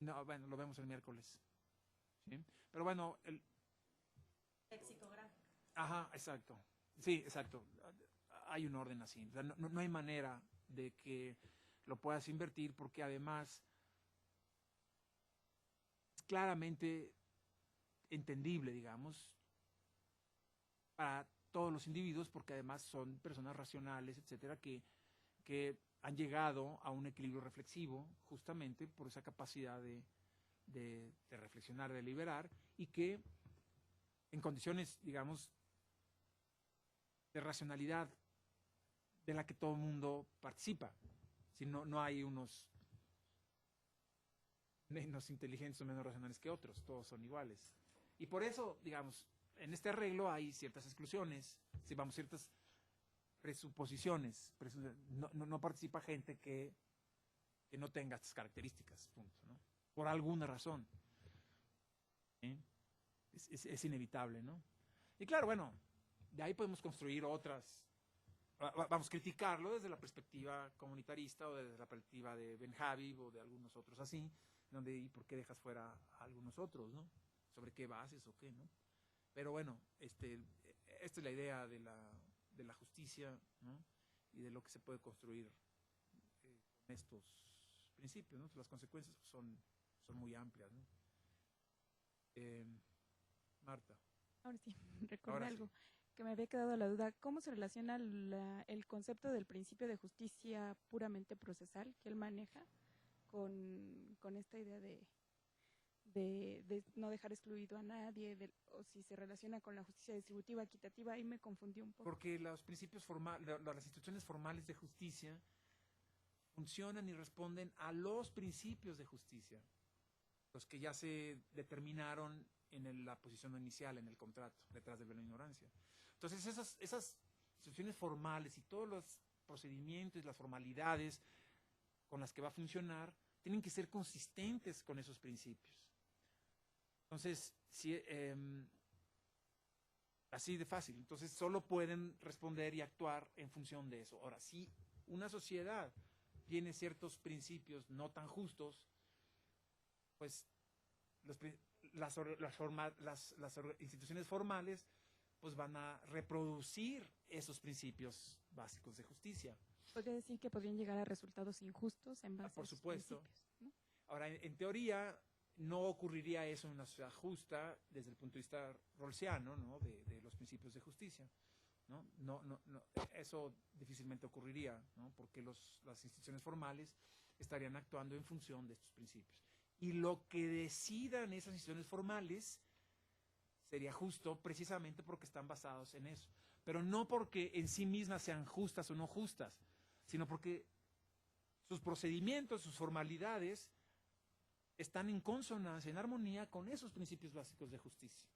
no, bueno, lo vemos el miércoles. ¿Sí? Pero bueno, Lexicográfica. ajá, exacto. Sí, exacto. Hay un orden así. O sea, no hay manera de que lo puedas invertir porque además es claramente entendible, digamos, para todos los individuos porque además son personas racionales, etcétera, que han llegado a un equilibrio reflexivo justamente por esa capacidad de reflexionar, de deliberar y que en condiciones, digamos, de racionalidad de la que todo el mundo participa. Si no hay unos menos inteligentes o menos racionales que otros, todos son iguales. Y por eso, digamos, en este arreglo hay ciertas exclusiones, si vamos, ciertas presuposiciones. No participa gente que no tenga estas características, punto, ¿no? Por alguna razón. ¿Sí? Es inevitable, ¿no? Y claro, bueno, de ahí podemos construir otras. Vamos a criticarlo desde la perspectiva comunitarista o desde la perspectiva de Ben Habib o de algunos otros así, donde ¿y por qué dejas fuera a algunos otros, ¿no? ¿Sobre qué bases o qué, no? Pero bueno, esta es la idea de la justicia, ¿no? Y de lo que se puede construir con estos principios, ¿no? Las consecuencias son muy amplias, ¿no? Marta. Ahora sí, recordé Ahora algo sí. que me había quedado la duda. ¿Cómo se relaciona el concepto del principio de justicia puramente procesal que él maneja con esta idea de no dejar excluido a nadie, o si se relaciona con la justicia distributiva, equitativa? Ahí me confundí un poco. Porque los principios formales, las instituciones formales de justicia funcionan y responden a los principios de justicia, los que ya se determinaron en la posición inicial, en el contrato, detrás de la ignorancia. Entonces, esas instituciones formales y todos los procedimientos y las formalidades con las que va a funcionar tienen que ser consistentes con esos principios. Entonces, así de fácil. Entonces, solo pueden responder y actuar en función de eso. Ahora, si una sociedad tiene ciertos principios no tan justos, pues las instituciones formales pues van a reproducir esos principios básicos de justicia. Podría decir que podrían llegar a resultados injustos en base por a esos supuesto. principios, ¿no? Ahora, en teoría, no ocurriría eso en una sociedad justa desde el punto de vista rawlsiano, ¿no? de los principios de justicia. No, eso difícilmente ocurriría, ¿no? Porque las instituciones formales estarían actuando en función de estos principios. Y lo que decidan esas instituciones formales sería justo precisamente porque están basados en eso. Pero no porque en sí mismas sean justas o no justas, sino porque sus procedimientos, sus formalidades están en consonancia, en armonía con esos principios básicos de justicia.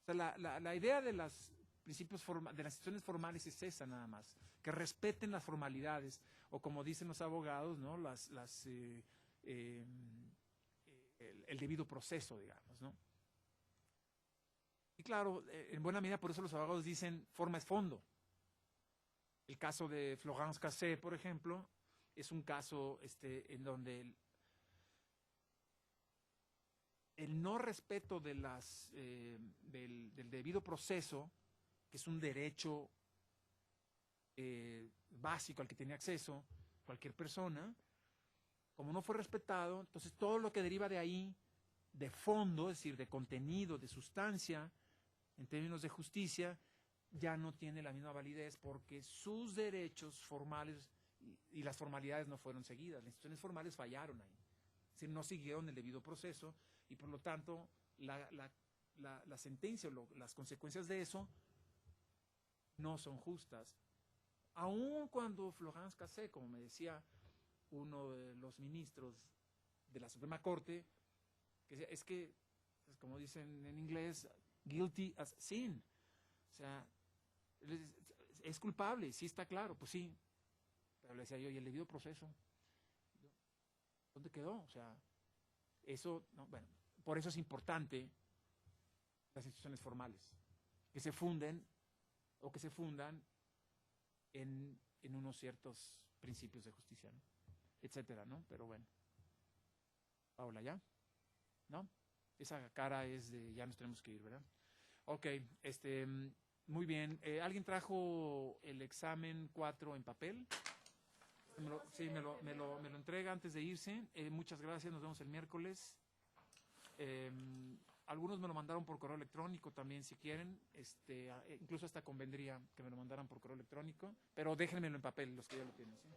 O sea, la idea de las principios de las instituciones formales es esa nada más, que respeten las formalidades, o como dicen los abogados, ¿no? El debido proceso, digamos, ¿no? Y claro, en buena medida por eso los abogados dicen forma es fondo. El caso de Florence Cassé, por ejemplo, es un caso en donde el no respeto del debido proceso, que es un derecho básico al que tiene acceso cualquier persona, como no fue respetado, entonces todo lo que deriva de ahí, de fondo, es decir, de contenido, de sustancia, en términos de justicia, ya no tiene la misma validez porque sus derechos formales y las formalidades no fueron seguidas. Las instituciones formales fallaron ahí. Es decir, no siguieron el debido proceso y por lo tanto la sentencia o las consecuencias de eso no son justas. Aun cuando Florence Cassé, como me decía uno de los ministros de la Suprema Corte, es que, como dicen en inglés, guilty as sin. O sea, es culpable, sí está claro, pues sí. Pero le decía yo, ¿y el debido proceso? ¿Dónde quedó? O sea, eso, no, bueno, por eso es importante las instituciones formales, que se funden o que se fundan en unos ciertos principios de justicia, ¿no? Etcétera, ¿no? Pero bueno. Paula, ¿ya? ¿No? Esa cara es de ya nos tenemos que ir, ¿verdad? Ok, muy bien. ¿Alguien trajo el examen 4 en papel? Sí, me lo entrega antes de irse. Muchas gracias, nos vemos el miércoles. Algunos me lo mandaron por correo electrónico también, si quieren. Incluso hasta convendría que me lo mandaran por correo electrónico, pero déjenmelo en papel los que ya lo tienen, ¿sí?